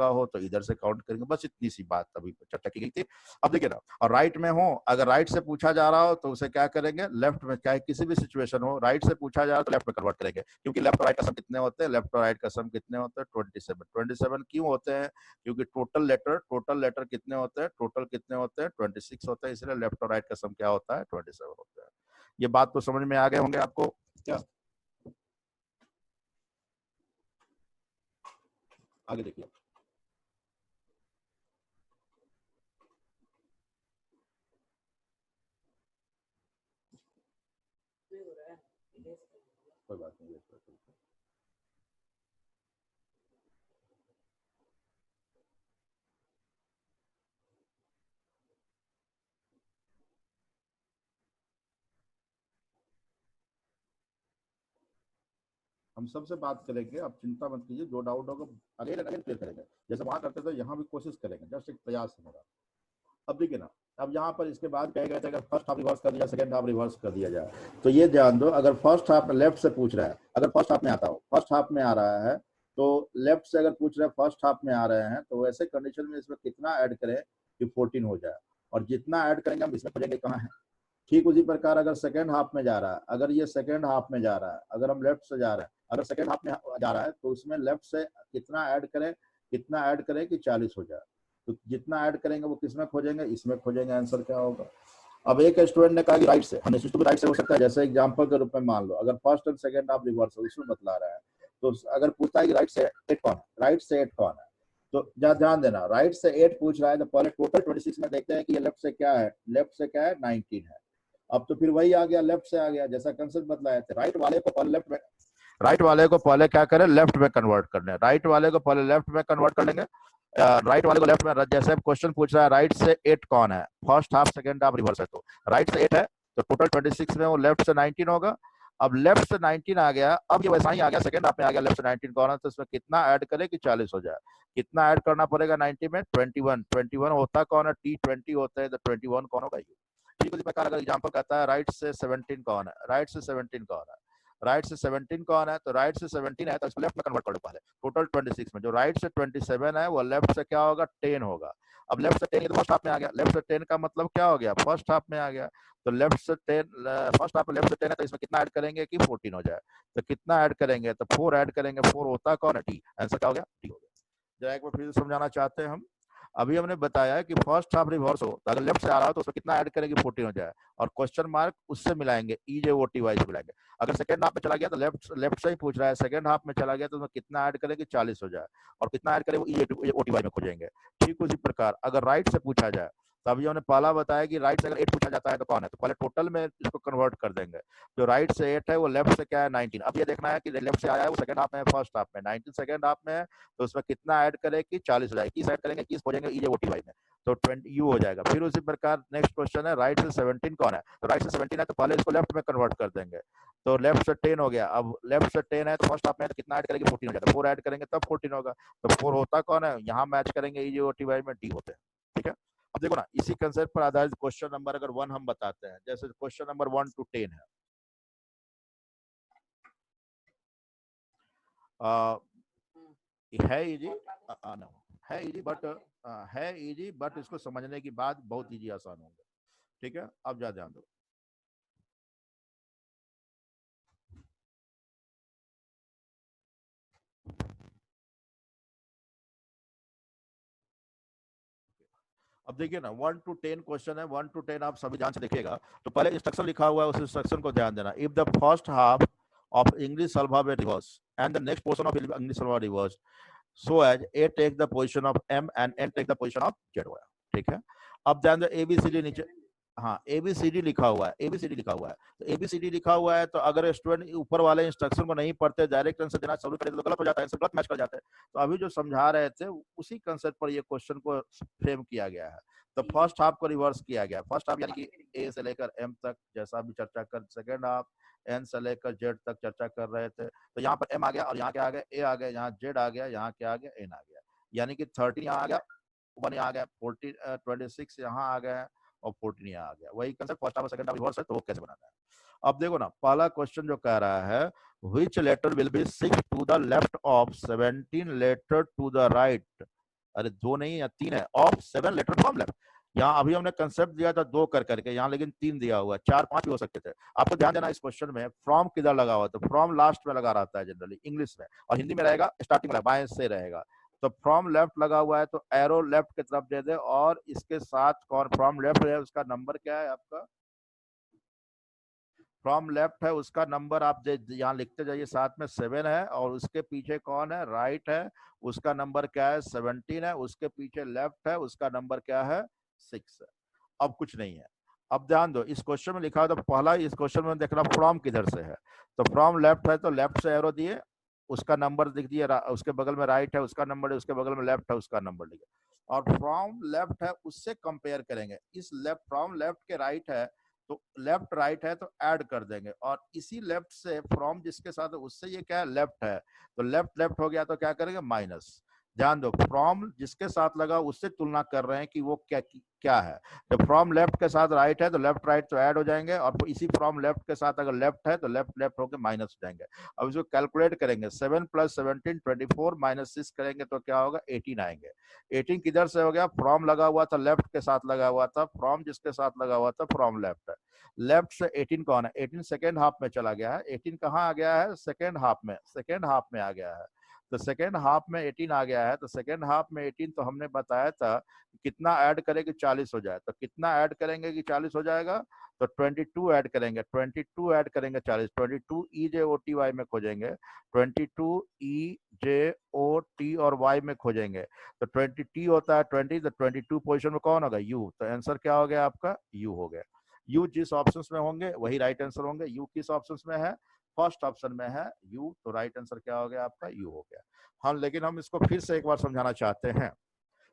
हो तो इधर से काउंट करेंगे। बस इतनी सी बात अभी चर्चा की गई थी। अब देखिए ना, और राइट में हो, अगर राइट से पूछा जा रहा हो तो उसे क्या करेंगे, लेफ्ट में, चाहे किसी भी सिचुएशन हो, राइट से पूछा जा रहा हो तो लेफ्ट में कन्वर्ट करेंगे। क्योंकि लेफ्ट और राइट का सम कितने होते हैं, लेफ्ट और राइट का सम कितने होते हैं 27 क्यों होते हैं, क्योंकि टोटल लेटर कितने होते हैं, 26 होते हैं, इसलिए लेफ्ट और राइट का सम क्या होता है 27 होता है। ये बात तो समझ में आ गए होंगे आपको क्या। आगे देखिए, कोई बात नहीं। हम सबसे बात करेंगे, आप चिंता मत कीजिए, जो डाउट होगा अगेन क्लियर करेंगे। जैसे वहां करते थे यहाँ भी कोशिश करेंगे, जस्ट एक प्रयास हमारा। अब देखिए ना, अब यहाँ पर इसके बाद कह गए थे अगर फर्स्ट हाफ रिवर्स कर दिया, सेकंड हाफ रिवर्स कर दिया जाए, तो ये ध्यान दो, अगर फर्स्ट हाफ में लेफ्ट से पूछ रहा है, अगर फर्स्ट हाफ में आता हो, फर्स्ट हाफ में आ रहा है तो लेफ्ट से अगर पूछ रहे हैं, फर्स्ट हाफ में आ रहे हैं, तो ऐसे कंडीशन में इसमें कितना ऐड करें कि 14 हो जाए, और जितना ऐड करेंगे हम इसमें खोजेंगे कहाँ है। ठीक उसी प्रकार अगर सेकेंड हाफ में जा रहा है, अगर ये सेकेंड हाफ में जा रहा है, अगर हम लेफ्ट से जा रहे हैं, अगर सेकेंड हाफ में जा रहा है तो उसमें लेफ्ट से कितना ऐड करें कि 40 हो जाए। तो जितना ऐड करेंगे वो किसमें खोजेंगे, इसमें खोजेंगे। आंसर क्या होगा। अब एक स्टूडेंट ने कहा कि राइट से, हमने सोचा राइट से हो सकता है, जैसे एग्जांपल के रूप में मान लो अगर first and second half reverse हो, इसमें बतला रहा है, तो अगर पूछता है कि राइट से 8 कौन है, राइट से 8 कौन है, तो ध्यान देना, राइट से 8 पूछ रहा है तो पहले टोटल 26 में देखते हैं कि ये लेफ्ट से क्या है, 19 है। अब तो फिर वही आ गया, लेफ्ट से आ गया, जैसा कंसेप्ट बतलाया था। राइट वाले को पहले क्या करें, लेफ्ट में कन्वर्ट करने, राइट वाले को पहले लेफ्ट में कन्वर्ट कर लेंगे। राइट वाले को लेफ्ट में, जैसे क्वेश्चन पूछ रहा है राइट से 8 कौन है, first half second half reverse है, तो राइट से 8 है तो टोटल 26 में वो लेफ्ट से 19 होगा। अब लेफ्ट से 19 आ गया, अब ये वैसा ही आ गया, सेकंड हाफ में आ गया, लेफ्ट से 19 कौन है, तो इसमें कितना ऐड करें कि 40 हो जाए। कितना ऐड करना पड़ेगा 90 में, 21 होता कौन है, T20 होता है, तो 21 कौन होगा। ठीक उसी प्रकार अगर एग्जांपल कहता है राइट से 17 कौन है, राइट से 17 कौन है, तो राइट से 17 है तो इसको लेफ्ट में कन्वर्ट कर लो पहले। टोटल 26 में जो राइट से 27 है वो लेफ्ट से क्या होगा 10 होगा। अब लेफ्ट से 10 तो फर्स्ट हाफ में आ गया, लेफ्ट से 10 का मतलब क्या हो गया, फर्स्ट हाफ में आ गया, तो लेफ्ट से 10 फर्स्ट हाफ में लेफ्ट से 10 है तो इसमें कितना ऐड करेंगे कि 14 हो जाए। तो कितना ऐड करेंगे, तो 4 ऐड करेंगे, 4 होता कौन है, टी। आंसर क्या हो गया, टी हो गया। जरा एक बार फिर से समझाना चाहते हैं हम। अभी हमने बताया कि फर्स्ट हाफ रिवर्स हो तो अगर लेफ्ट से आ रहा हो तो उसमें कितना ऐड करेंगे 14 हो जाए, और क्वेश्चन मार्क उससे मिलाएंगे, EJOTY से मिलाएंगे। अगर सेकंड हाफ में चला गया तो लेफ्ट से ही पूछ रहा है, सेकंड हाफ में चला गया तो उसमें कितना ऐड करेंगे 40 हो जाए, और कितना ऐड करें वो EJOTY में खोजेंगे। ठीक उसी प्रकार अगर राइट से पूछा जाए तो अभी हमने पहला बताया कि राइट से अगर 8 पूछा जाता है तो कौन है, तो पहले टोटल में इसको कन्वर्ट कर देंगे। जो राइट से 8 है वो लेफ्ट से क्या है 19। अब ये देखना है कि लेफ्ट से आया है वो सेकंड हाफ में है फर्स्ट हाफ में, 19 सेकंड हाफ में है, तो उसमें कितना ऐड करे कि 40 हो जाएगा, 21 ऐड करेंगे 21 हो जाएंगे EJOTY में, तो 20 यू हो जाएगा। फिर उसी प्रकार नेक्स्ट क्वेश्चन है राइट से 17 कौन है, तो राइट से 17 है तो पहले इसको लेफ्ट में कन्वर्ट कर देंगे, तो लेफ्ट से 10 हो गया। अब लेफ्ट से 10 है तो फर्स्ट हाफ में तो कितना ऐड करेंगे 14 हो जाएगा, 4 ऐड करेंगे तब 14 होगा, तो 4 होता कौन है, यहाँ मैच करेंगे EJOTY में डी होते हैं। ठीक है, अब देखो ना इसी कंसेप्ट पर आधारित क्वेश्चन नंबर अगर 1 हम बताते हैं, जैसे क्वेश्चन नंबर 1 to 10 है। है इजी, है इजी बट इसको समझने की बात बहुत इजी आसान होगा। ठीक है, अब जा ध्यान दो। अब देखिए ना 1 to 10 क्वेश्चन है, 1 to 10 आप सभी ध्यान से देखिएगा। तो पहले इंस्ट्रक्शन लिखा हुआ है, उस इंस्ट्रक्शन को ध्यान देना। If the first half of English alphabet reverse and the next portion of English alphabet reverse so as A take the position of M and N take the position of Z हुआ है। ठीक है, अब ध्यान दो ABCD नीचे, हाँ ABCD लिखा हुआ है, ABCD लिखा हुआ है, तो ABCD लिखा हुआ है, तो अगर स्टूडेंट ऊपर वाले इंस्ट्रक्शन को नहीं पढ़ते डायरेक्ट आंसर देना चालू करे तो गलत हो जाता है, गलत मैच कर जाता है। तो अभी जो समझा रहे थे उसी कंसेप्ट पर ये क्वेश्चन को फ्रेम किया गया है। तो फर्स्ट हाफ को रिवर्स किया गया, फर्स्ट हाफ यानी कि A से लेकर M तक जैसा भी चर्चा कर, सेकेंड हाफ N से लेकर Z तक चर्चा कर रहे थे, तो यहाँ पर M आ गया और यहाँ क्या आ गया A आ गया, यहाँ Z आ गया, यहाँ क्या आ गया N आ गया, यानी कि 30 यहाँ आ गया, 1 यहाँ आ गया, 26 यहाँ आ गया और 14 यहाँ आ गया। वही concept first half second half reverse है, तो वो कैसे बनाना है। अब देखो ना पहला क्वेश्चन जो कह रहा है which letter will be 6 to the left of 17 letter to the right, अरे 2 नहीं या 3 है, of 7 letter from left। यहाँ अभी हमने कंसेप्ट दिया था 2 कर करके, यहाँ लेकिन 3 दिया हुआ है, 4-5 भी हो सकते थे। आपको ध्यान देना इस क्वेश्चन में फ्रॉम किधर लगा हुआ, तो फ्रॉम लास्ट में लगा रहता है जनरली इंग्लिश में, और हिंदी में रहेगा स्टार्टिंग में बाएं से रहेगा। तो फ्रॉम लेफ्ट लगा हुआ है तो एरो लेफ्ट की तरफ दे दे, और इसके साथ कौन फ्रॉम लेफ्ट है उसका नंबर क्या है आपका, फ्रॉम लेफ्ट है उसका नंबर आप यहाँ लिखते जाइए, साथ में 7 है, और उसके पीछे कौन है राइट है उसका नंबर क्या है 17 है, उसके पीछे लेफ्ट है उसका नंबर क्या है 6 है। अब कुछ नहीं है। अब ध्यान दो इस क्वेश्चन में लिखा है, तो पहला इस क्वेश्चन में देखना फ्रॉम किधर से है, तो फ्रॉम लेफ्ट है तो लेफ्ट से एरो दिए, उसका नंबर लिख दिए, उसके बगल में राइट है उसका नंबर है, उसके बगल में लेफ्ट है उसका नंबर लिखे, और फ्रॉम लेफ्ट है उससे कंपेयर करेंगे। इस लेफ्ट फ्रॉम लेफ्ट के राइट है तो लेफ्ट राइट है तो ऐड कर देंगे, और इसी लेफ्ट से फ्रॉम जिसके साथ उससे ये क्या है लेफ्ट है, तो लेफ्ट लेफ्ट हो गया तो क्या करेंगे माइनस। ध्यान दो फ्रॉम जिसके साथ लगा उससे तुलना कर रहे हैं कि वो क्या है। जब फ्रॉम लेफ्ट के साथ राइट है तो लेफ्ट राइट तो ऐड हो जाएंगे, और इसी फ्रॉम लेफ्ट के साथ अगर लेफ्ट है तो लेफ्ट लेफ्ट होकर माइनस हो जाएंगे। अब इसको कैलकुलेट करेंगे, 7 + 17 24 - 6 करेंगे तो क्या होगा 18 आएंगे। 18 किधर से हो गया, फ्रॉम लगा हुआ था लेफ्ट के साथ लगा हुआ था, फ्रॉम जिसके साथ लगा हुआ था फ्रॉम लेफ्ट है, लेफ्ट से 18 कौन है, 18 सेकेंड हाफ में चला गया है। 18 कहाँ आ गया है सेकेंड हाफ में, सेकेंड हाफ में आ गया है, तो सेकेंड हाफ में 18 आ गया है, तो सेकेंड हाफ में 18 तो हमने बताया था कितना ऐड करें कि 40 हो जाए, तो कितना ऐड करेंगे कि 40 हो जाएगा, तो 22 ऐड करेंगे, 22 ऐड करेंगे 40, 22 EJOTY में खोजेंगे, 22 EJOT और Y में खोजेंगे, तो 20 होता है 20, तो 22 पोजीशन में कौन होगा U, तो आंसर क्या हो गया आपका U हो गया। U जिस ऑप्शन में होंगे वही राइट आंसर होंगे। U किस ऑप्शन में है, फर्स्ट ऑप्शन में है U, तो राइट आंसर क्या हो गया आपका U हो गया। हम लेकिन हम इसको फिर से एक बार समझाना चाहते हैं।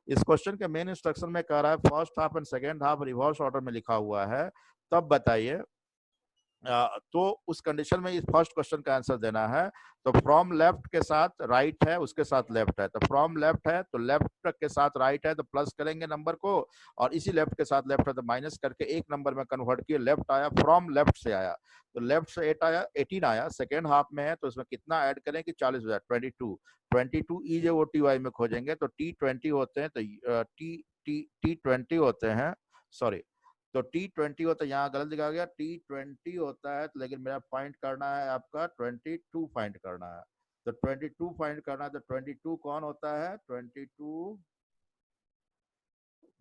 इस क्वेश्चन के मेन इंस्ट्रक्शन में कह रहा है first half and second half reverse order में लिखा हुआ है, तब बताइए तो उस कंडीशन में इस फर्स्ट क्वेश्चन का आंसर देना है। तो फ्रॉम लेफ्ट के साथ राइट है उसके साथ लेफ्ट है, तो फ्रॉम लेफ्ट है तो लेफ्ट के साथ राइट है तो प्लस करेंगे नंबर को, और इसी लेफ्ट के साथ लेफ्ट है तो माइनस करके एक नंबर में कन्वर्ट किए, लेफ्ट आया फ्रॉम लेफ्ट से आया, तो लेफ्ट से 8 आया 18 आया, सेकेंड हाफ में है तो इसमें कितना ऐड करें कि 40 हो जाए, 22 EJOTY में खोजेंगे तो T20 होते हैं, तो T20 होते हैं, सॉरी तो T20 होता है, यहाँ गलत लिखा गया T20 होता है, लेकिन मेरा फाइंड करना है आपका 22 फाइंड करना है, तो 22 फाइंड करना है, तो 22 कौन होता है 22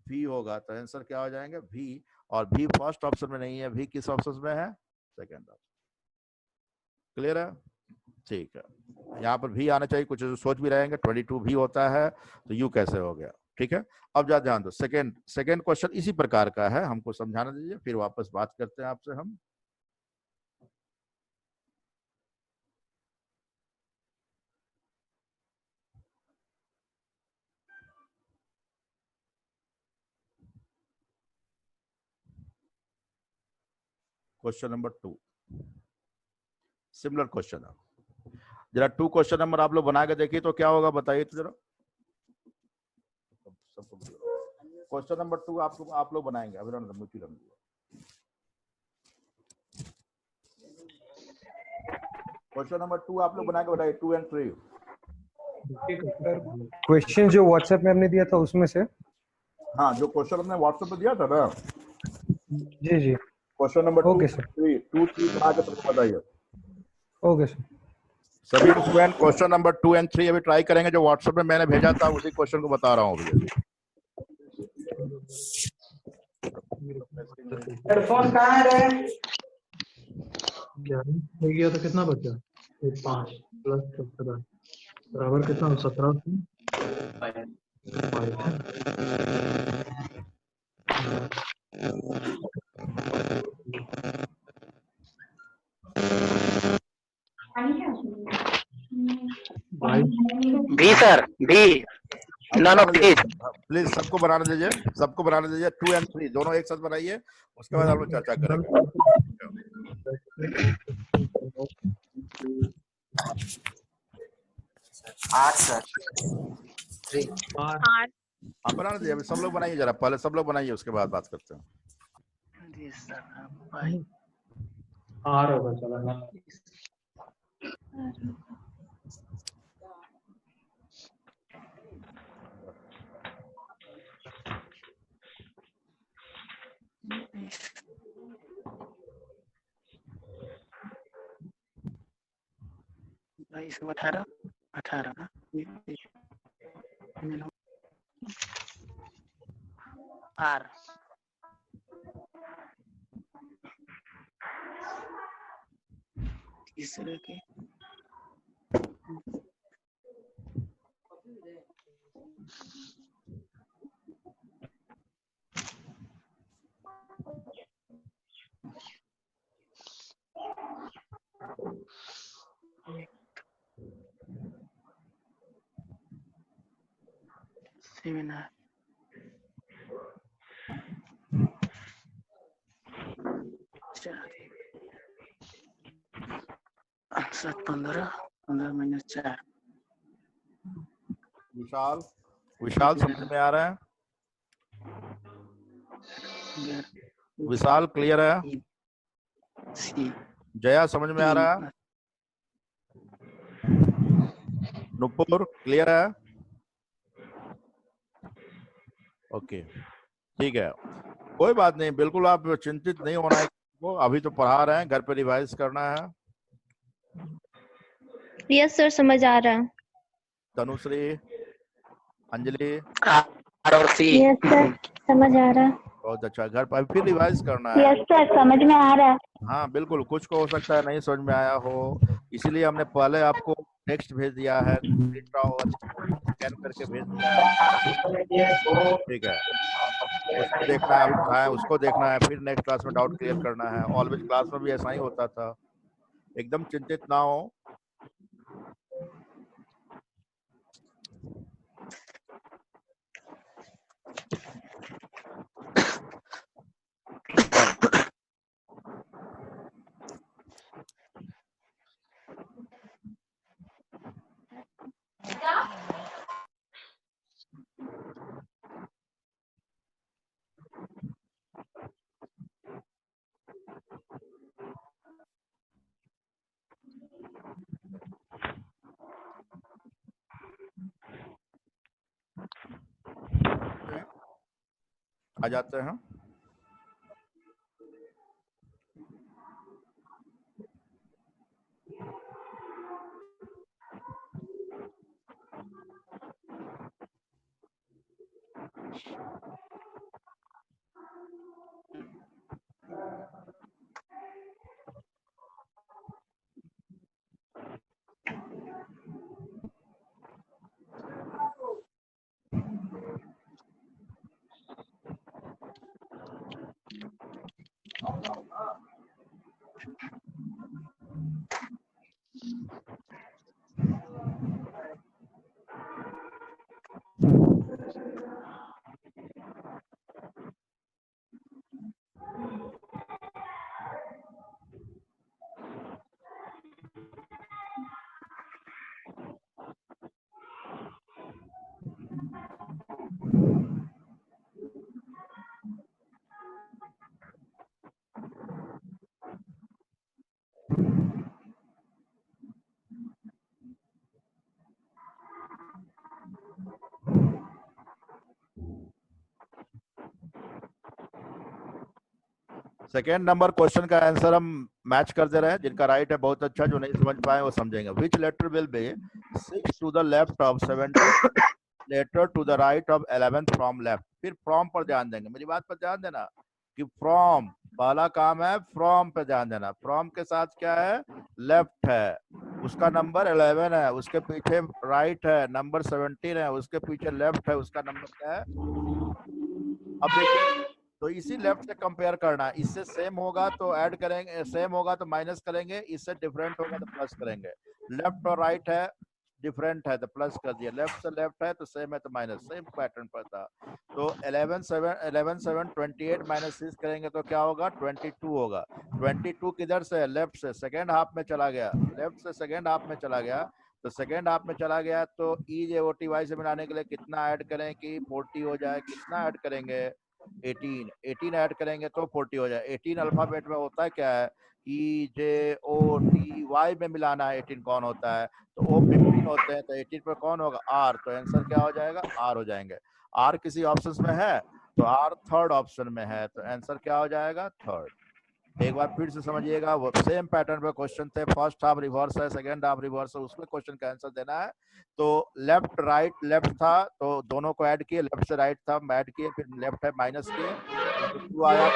V होगा, तो आंसर क्या हो जाएंगे V, और V फर्स्ट ऑप्शन में नहीं है, V किस ऑप्शन में है सेकेंड ऑप्शन। क्लियर है, ठीक है, यहाँ पर V आना चाहिए, कुछ सोच भी रहेंगे 22 V होता है तो U कैसे हो गया। ठीक है, अब जा ध्यान दो। सेकेंड क्वेश्चन इसी प्रकार का है, हमको समझाना दीजिए, फिर वापस बात करते हैं आपसे हम। क्वेश्चन नंबर 2 सिमिलर क्वेश्चन है। जरा 2 क्वेश्चन नंबर आप लोग बना के देखिए तो क्या होगा, बताइए तो जरा। क्वेश्चन नंबर 2 आप लोग बनाएंगे, अभिनंदन मुझे रंग दिया। क्वेश्चन नंबर 2 आप लोग बना के बताइए, 2 and 3। क्वेश्चन जो व्हाट्सएप में हमने दिया था उसमें से। हाँ, जो क्वेश्चन हमने व्हाट्सएप पे दिया था ना, जी जी, क्वेश्चन नंबर 2 ओके सर, 3 बना के सबको बताइए। Okay sir. सभी स्टूडेंट क्वेश्चन नंबर 2 and 3 अभी ट्राई करेंगे, जो व्हाट्सएप में मैंने भेजा था उसी क्वेश्चन को बता रहा हूँ अभी। हेडफोन कहाँ है रे? हो गया तो कितना बचा? 5 प्लस 17 बराबर कितना? 17 भी सर भी नो नो प्लीज प्लीज सबको बनाने दीजिए, सबको बनाने दीजिए। 2 and 3 दोनों एक साथ बनाइए, उसके बाद हम लोग चर्चा करेंगे। 8 सर। 3 आप बनाने दीजिए, अभी सब लोग बनाइए, जरा पहले सब लोग बनाइए, उसके बाद बात करते हैं। आर होगा चला ना। बाईस 18 18 ना आर तीसरे के सेमिनार 15 -4 विशाल समझ में आ रहा है? विशाल क्लियर है? सी जया समझ में आ रहा है? नुपुर क्लियर है? ओके, ठीक है, कोई बात नहीं, बिल्कुल आप चिंतित नहीं होना है, वो अभी तो पढ़ा रहे हैं, घर पे रिवाइज करना है। यस सर, समझ आ रहा है। तनुश्री, अंजलि, आर और सी यस सर, समझ आ रहा है। बहुत अच्छा, घर पर फिर रिवाइज करना है। यस सर, समझ में आ रहा है। हाँ बिल्कुल, कुछ को हो सकता है नहीं समझ में आया हो, इसीलिए हमने पहले आपको टेक्स्ट भेज दिया है, स्कैन करके भेज दिया है, ठीक है, उसको देखना है, अभी पढ़ाया उसको देखना है, फिर नेक्स्ट क्लास में डाउट क्लियर करना है। ऑलवेज क्लास में भी ऐसा ही होता था, एकदम चिंतित ना हो। आ जाते हैं। सेकेंड नंबर क्वेश्चन का आंसर हम मैच कर दे रहे हैं, जिनका राइट है बहुत अच्छा, जो नहीं समझ पाए वो समझेंगे। Which letter will be 6 to the left of 70 letter to the right of 11 from left. फिर फ्रॉम पर ध्यान देंगे, मेरी बात पर ध्यान देना कि फ्रॉम पहला काम है, फ्रॉम पे ध्यान देना। फ्रॉम के साथ क्या है, लेफ्ट है, उसका नंबर 11 है, उसके पीछे राइट है, नंबर 17 है, उसके पीछे लेफ्ट है, उसका नंबर क्या है। अब देखिए, तो इसी लेफ्ट से कंपेयर करना, इससे सेम होगा तो ऐड करेंगे, सेम होगा तो माइनस करेंगे, इससे डिफरेंट होगा तो प्लस करेंगे। लेफ्ट और राइट है, डिफरेंट है तो प्लस कर दिया, लेफ्ट से लेफ्ट है तो सेम है तो माइनस, सेम पैटर्न पर था। तो 11 7 28 माइनस 6 करेंगे तो क्या होगा, 22 होगा। 22 किधर से, लेफ्ट से, सेकेंड हाफ में चला गया, लेफ्ट से सेकेंड हाफ में चला गया, तो सेकेंड हाफ में चला गया तो EJOTY से मिलाने के लिए कितना ऐड करें कि 40 हो जाए, कितना ऐड करेंगे, 18 ऐड करेंगे तो 40 हो जाए। 18 अल्फाबेट में होता है क्या है, EJOTY में मिलाना है, 18 कौन होता है, तो O 15 होते हैं, तो 18 पर कौन होगा, R, तो आंसर क्या हो जाएगा, R हो जाएंगे। R किसी ऑप्शन में है तो R थर्ड ऑप्शन में है, तो आंसर क्या हो जाएगा, थर्ड। एक बार फिर से समझिएगा, वो सेम पैटर्न पे क्वेश्चन थे, फर्स्ट हाफ रिवर्स है, सेकंड हाफ रिवर्स है, उसमें क्वेश्चन का आंसर देना है। तो लेफ्ट राइट, लेफ्ट था तो दोनों को ऐड किए, लेफ्ट से राइट था ऐड किए, फिर लेफ्ट है माइनस किए, 22 आया,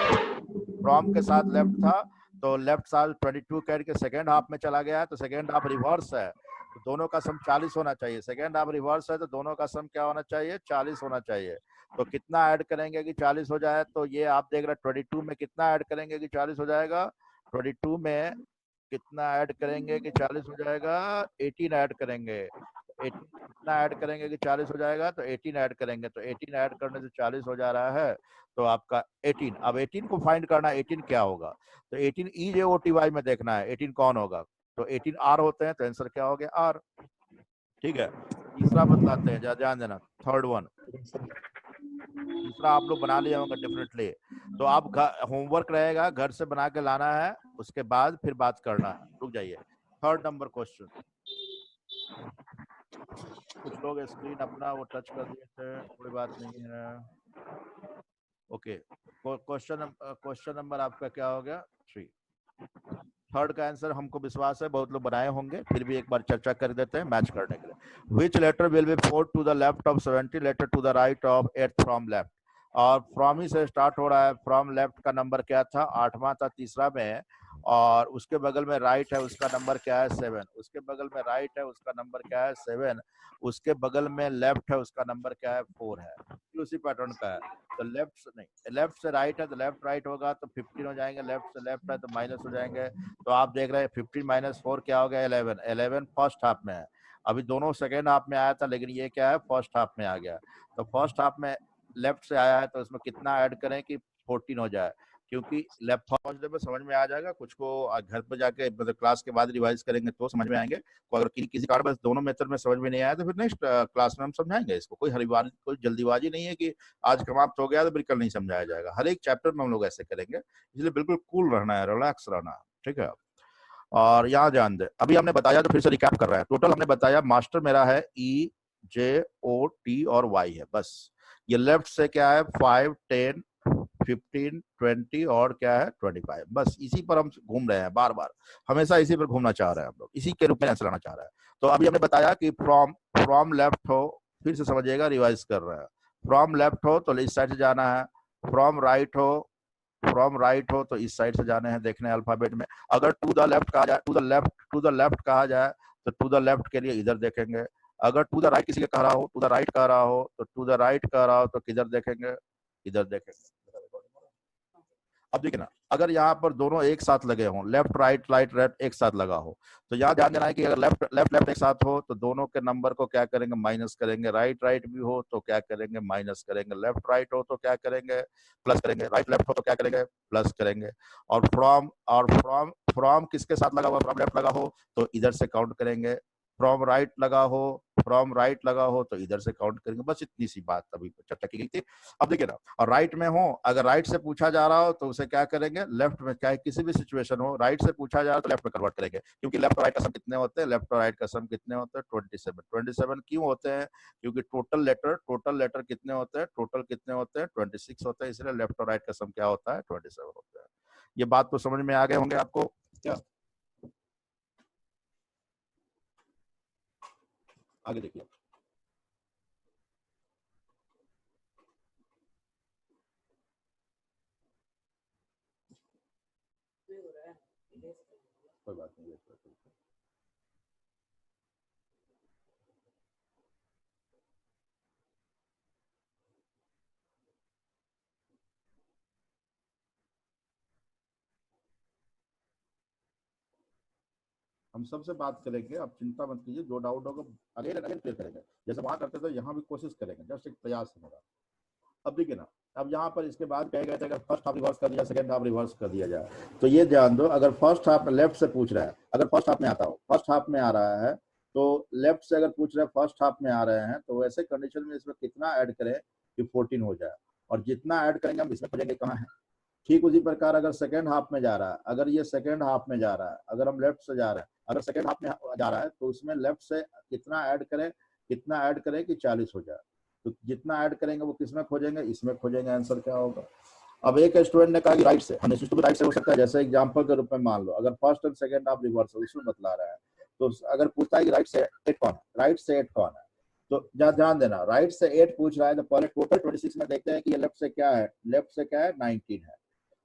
फ्रॉम के साथ लेफ्ट था तो लेफ्ट साथ 22 कैड के सेकेंड हाफ में चला गया है, तो सेकेंड हाफ रिवर्स है तो दोनों का सम 40 होना चाहिए। सेकेंड हाफ रिवर्स है तो दोनों का सम क्या होना चाहिए, 40 होना चाहिए। तो कितना ऐड करेंगे कि 40 हो जाए, तो ये आप देख रहे हैं 22 में कितना ऐड करेंगे कि 40 हो जाएगा, 22 में कितना ऐड करेंगे कि 40 हो जाएगा, 18 ऐड करेंगे। 18 कितना ऐड करेंगे कि 40 हो जाएगा, तो 18 ऐड करेंगे, तो 18 ऐड करने से 40 हो जा रहा है, तो आपका 18। अब 18 को फाइंड करना है, 18 क्या होगा, तो 18 EJOTY में देखना है 18 कौन होगा, तो 18 R होते हैं, तो आंसर क्या हो गया, R। ठीक है, तीसरा बतलाते हैं, ध्यान देना, थर्ड वन, तीसरा आप लोग बना लिया होगा डेफिनेटली। तो आप होमवर्क रहेगा, घर से बना के लाना है, उसके बाद फिर बात करना है। रुक जाइए, थर्ड नंबर क्वेश्चन। कुछ लोग स्क्रीन अपना वो टच कर दिए थे, कोई बात नहीं है। ओके, क्वेश्चन नंबर आपका क्या हो गया, 3। थर्ड का आंसर हमको विश्वास है बहुत लोग बनाए होंगे, फिर भी एक बार चर्चा कर देते हैं मैच करने के लिए। Which letter will be 4 to the left of 70 letter to the right of 8 from left. और फ्रॉम ही से स्टार्ट हो रहा है, फ्रॉम लेफ्ट का नंबर क्या था, 8वां था तीसरा में, और उसके बगल में राइट है, उसका नंबर क्या है, 7। उसके बगल में राइट है, उसका नंबर क्या है, 7। उसके बगल में लेफ्ट है, उसका नंबर क्या है, 4 है। उसी पैटर्न का है, तो लेफ्ट से नहीं, लेफ्ट से राइट है तो लेफ्ट राइट होगा तो 15 हो जाएंगे, लेफ्ट से लेफ्ट है तो माइनस हो जाएंगे। तो आप देख रहे हैं 15 माइनस 4 क्या हो गया, 11। 11 फर्स्ट हाफ में है, अभी दोनों सेकेंड हाफ में आया था, लेकिन ये क्या है, फर्स्ट हाफ में आ गया। तो फर्स्ट हाफ में लेफ्ट से आया है तो इसमें कितना ऐड करें कि 14 हो जाए, क्योंकि लेफ्ट पहुंचने पर समझ में आ जाएगा, कुछ को घर पर जाके मतलब क्लास के बाद रिवाइज करेंगे तो समझ में आएंगे। तो अगर किसी कारण बस दोनों मेथड में समझ में नहीं आया तो फिर नेक्स्ट क्लास में हम समझाएंगे इसको। कोई हरिवार, कोई जल्दीबाजी नहीं है कि आज समाप्त हो गया तो बिल्कुल नहीं समझाया जाएगा, हर एक चैप्टर में हम लोग ऐसे करेंगे, इसलिए बिल्कुल कूल रहना है, रिलैक्स रहना है, ठीक है। और यहाँ ध्यान दे, अभी हमने बताया तो फिर से रिकैप कर रहा है, टोटल हमने बताया मास्टर मेरा है EJOT और Y है, बस ये लेफ्ट से क्या है 5 10 15 20 और क्या है 25, बस इसी पर हम घूम रहे हैं, बार बार हमेशा इसी पर घूमना चाह रहे हैं हम लोग, इसी के रूप में आंसर लाना चाह रहे हैं। तो अभी हमने बताया कि फ्रॉम लेफ्ट हो, फिर से समझिएगा, रिवाइज कर रहे हैं। फ्रॉम लेफ्ट हो तो इस साइड से जाना है, फ्रॉम राइट हो तो इस साइड से जाने हैं, देखने अल्फाबेट में। अगर टू द लेफ्ट कहा जाए, टू द लेफ्ट कहा जाए तो टू द लेफ्ट के लिए इधर देखेंगे। अगर टू द राइट किसी का कह रहा हो, टू द राइट कह रहा हो तो टू द राइट कह रहा हो तो किधर देखेंगे, इधर देखेंगे। अब देखिए ना, अगर यहाँ पर दोनों एक साथ लगे हों, लेफ्ट राइट राइट लेफ्ट एक साथ लगा हो, तो यहाँ ध्यान देना है कि अगर लेफ्ट लेफ्ट लेफ्ट एक साथ हो तो दोनों के नंबर को क्या करेंगे, माइनस करेंगे। राइट राइट भी हो तो क्या करेंगे, माइनस करेंगे। लेफ्ट राइट हो तो क्या करेंगे, प्लस करेंगे। राइट लेफ्ट हो तो क्या करेंगे, प्लस करेंगे। और फ्रॉम किसके साथ लगा हुआ, फ्रॉम लेफ्ट लगा हो तो इधर से काउंट करेंगे। फ्रॉम राइट लगा हो, फ्रॉम राइट लगा हो तो इधर से काउंट करेंगे। बस इतनी सी बात अभी चर्चा की गई थी। अब देखिए ना, और राइट में हो, अगर राइट से पूछा जा रहा हो तो उसे क्या करेंगे, लेफ्ट में, चाहे किसी भी सिचुएशन हो, राइट से पूछा जा रहा हो तो लेफ्ट में कन्वर्ट करेंगे। क्योंकि लेफ्ट और राइट का सम कितने होते हैं, लेफ्ट और राइट का सम कितने होते हैं, 27। 27 क्यों होते हैं, क्योंकि टोटल लेटर कितने होते हैं, टोटल कितने होते हैं, 26 होते हैं, इसलिए लेफ्ट और राइट का सम क्या होता है, 27 होता है। ये बात तो समझ में आ गए होंगे आपको क्या? आगे देखिए, कोई बात नहीं। हम सबसे बात करेंगे, आप चिंता मत कीजिए, जो डाउट होगा अगेन अगेन क्लियर करेंगे। जैसे वहां करते थे यहाँ भी कोशिश करेंगे, जस्ट एक प्रयास होगा। अब देखिए ना, अब यहाँ पर इसके बाद कह गए थे अगर फर्स्ट हाफ रिवर्स कर दिया, सेकंड हाफ रिवर्स कर दिया जाए, तो ये ध्यान दो, अगर फर्स्ट हाफ में लेफ्ट से पूछ रहा है, अगर फर्स्ट हाफ में आता हो, फर्स्ट हाफ में आ रहा है तो लेफ्ट से अगर पूछ रहे हैं, फर्स्ट हाफ में आ रहे हैं, तो वैसे कंडीशन में इसमें कितना ऐड करें कि 14 हो जाए, और जितना ऐड करेंगे हम इसमें खोजेंगे कहाँ है। ठीक उसी प्रकार अगर सेकेंड हाफ में जा रहा है, अगर ये सेकेंड हाफ में जा रहा है, अगर हम लेफ्ट से जा रहे हैं, अगर सेकेंड हाफ में जा रहा है तो उसमें लेफ्ट से कितना ऐड करें कि 40 हो जाए। तो जितना ऐड करेंगे वो किसमें खोजेंगे, इसमें खोजेंगे। आंसर क्या होगा? अब एक स्टूडेंट ने कहा कि राइट से, हमने सोचा राइट से हो सकता है। जैसे एग्जांपल के रूप में मान लो, अगर फर्स्ट और सेकंड हाफ रिवर्स हो, उसमें बतला रहा है, तो अगर पूछता है कि राइट से 8 कौन है, राइट से 8 कौन है, तो ध्यान देना, राइट से 8 पूछ रहा है तो पहले टोटल 26 में देखते हैं कि ये लेफ्ट से क्या है, 19 है।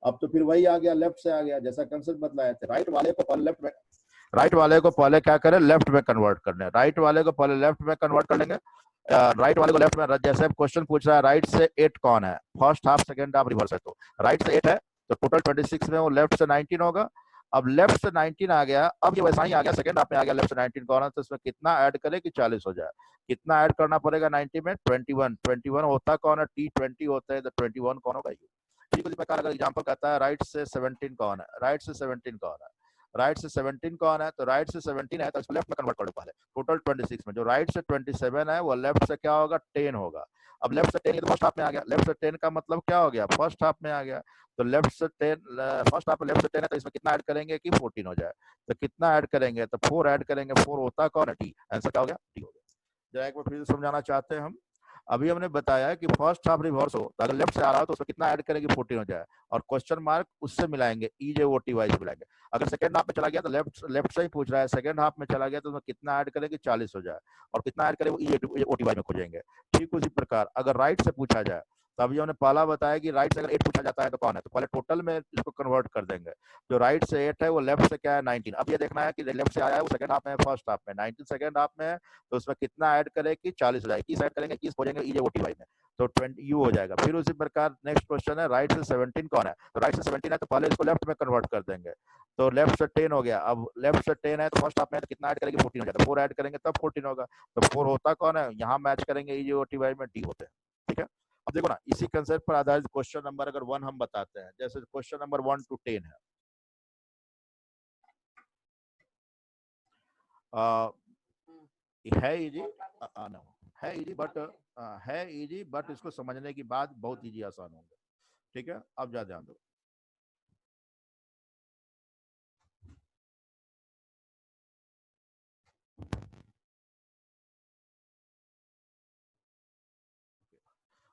अब तो फिर वही आ गया, लेफ्ट से आ गया, जैसा कंसेप्ट बतलाया था। राइट वाले को पहले लेफ्ट में, राइट वाले को पहले क्या करें, लेफ्ट में कन्वर्ट करने, राइट वाले को पहले लेफ्ट में कन्वर्ट कर लेंगे। राइट वाले को लेफ्ट में, जैसे क्वेश्चन पूछ रहा है राइट से 8 कौन है, first half second half reverse है, तो राइट से 8 है तो टोटल 26 में वो लेफ्ट से 19 होगा। अब लेफ्ट से 19 आ गया, अब ये वैसा ही आ गया, सेकंड हाफ में आ गया, लेफ्ट से 19 कौन है, तो इसमें कितना ऐड करें कि 40 हो जाए। कितना ऐड करना पड़ेगा 90 में, 21 होता कौन है, T20 होता है, तो 21 कौन होगा। ठीक उसी प्रकार अगर एग्जांपल कहता है राइट से 17 कौन है, राइट से 17 कौन है, राइट से 17 कौन है, तो राइट से 17 है तो इसको लेफ्ट में कन्वर्ट कर दो पहले। टोटल 26 में जो राइट से 27 है वो लेफ्ट से क्या होगा, 10 होगा। अब लेफ्ट से 10 ये तो फर्स्ट हाफ में आ गया, लेफ्ट से 10 का मतलब क्या हो गया, फर्स्ट हाफ में आ गया, तो लेफ्ट से 10, फर्स्ट हाफ में लेफ्ट से 10 है तो इसमें कितना ऐड करेंगे कि 14 हो जाए। तो कितना ऐड करेंगे, तो 4 ऐड करेंगे, 4 होता कौन है, टी। आंसर क्या हो गया, टी हो गया। जरा एक बार फिर से समझाना चाहते हैं हम। अभी हमने बताया कि फर्स्ट हाफ रिवर्स हो तो अगर लेफ्ट से आ रहा हो तो उसमें कितना ऐड करेंगे, 14 हो जाए, और क्वेश्चन मार्क उससे मिलाएंगे, EJOTY से मिलाएंगे। अगर सेकंड हाफ में चला गया तो लेफ्ट से ही पूछ रहा है, सेकंड हाफ में चला गया तो उसमें कितना ऐड करेंगे, 40 हो जाए, और कितना ऐड करें वो EJOTY में खोजेंगे। ठीक उसी प्रकार अगर राइट से पूछा जाए, तो अभी हमने पहला बताया कि राइट से अगर 8 पूछा जाता है तो कौन है, तो पहले टोटल में इसको कन्वर्ट कर देंगे। जो राइट से 8 है वो लेफ्ट से क्या है, 19। अब ये देखना है कि लेफ्ट से आया है वो सेकंड हाफ में, फर्स्ट हाफ में 19 सेकंड हाफ में है, तो उसमें कितना ऐड करें कि 40 हो जाए। 21 ऐड करेंगे, 21 खोजेंगे EJOTY में, तो 20 हो जाएगा। फिर उसी प्रकार नेक्स्ट क्वेश्चन है राइट से 17 कौन है, तो राइट से 17 है तो पहले इसको लेफ्ट में कन्वर्ट कर देंगे, तो लेफ्ट से 10 हो गया। अब लेफ्ट से 10 है तो फर्स्ट हाफ में तो कितना ऐड करेंगे, 14 हो जाएगा, 4 ऐड करेंगे तब 14 होगा, तो 4 होता कौन है, यहाँ मैच करेंगे EJOTY में, डी होते हैं। ठीक है, अब देखो ना, इसी कंसेप्ट पर आधारित क्वेश्चन नंबर अगर 1 हम बताते हैं, जैसे क्वेश्चन नंबर 1 to 10 है। है इजी, है इजी बट इसको समझने की बात बहुत इजी आसान होगा। ठीक है, अब जा ध्यान दो।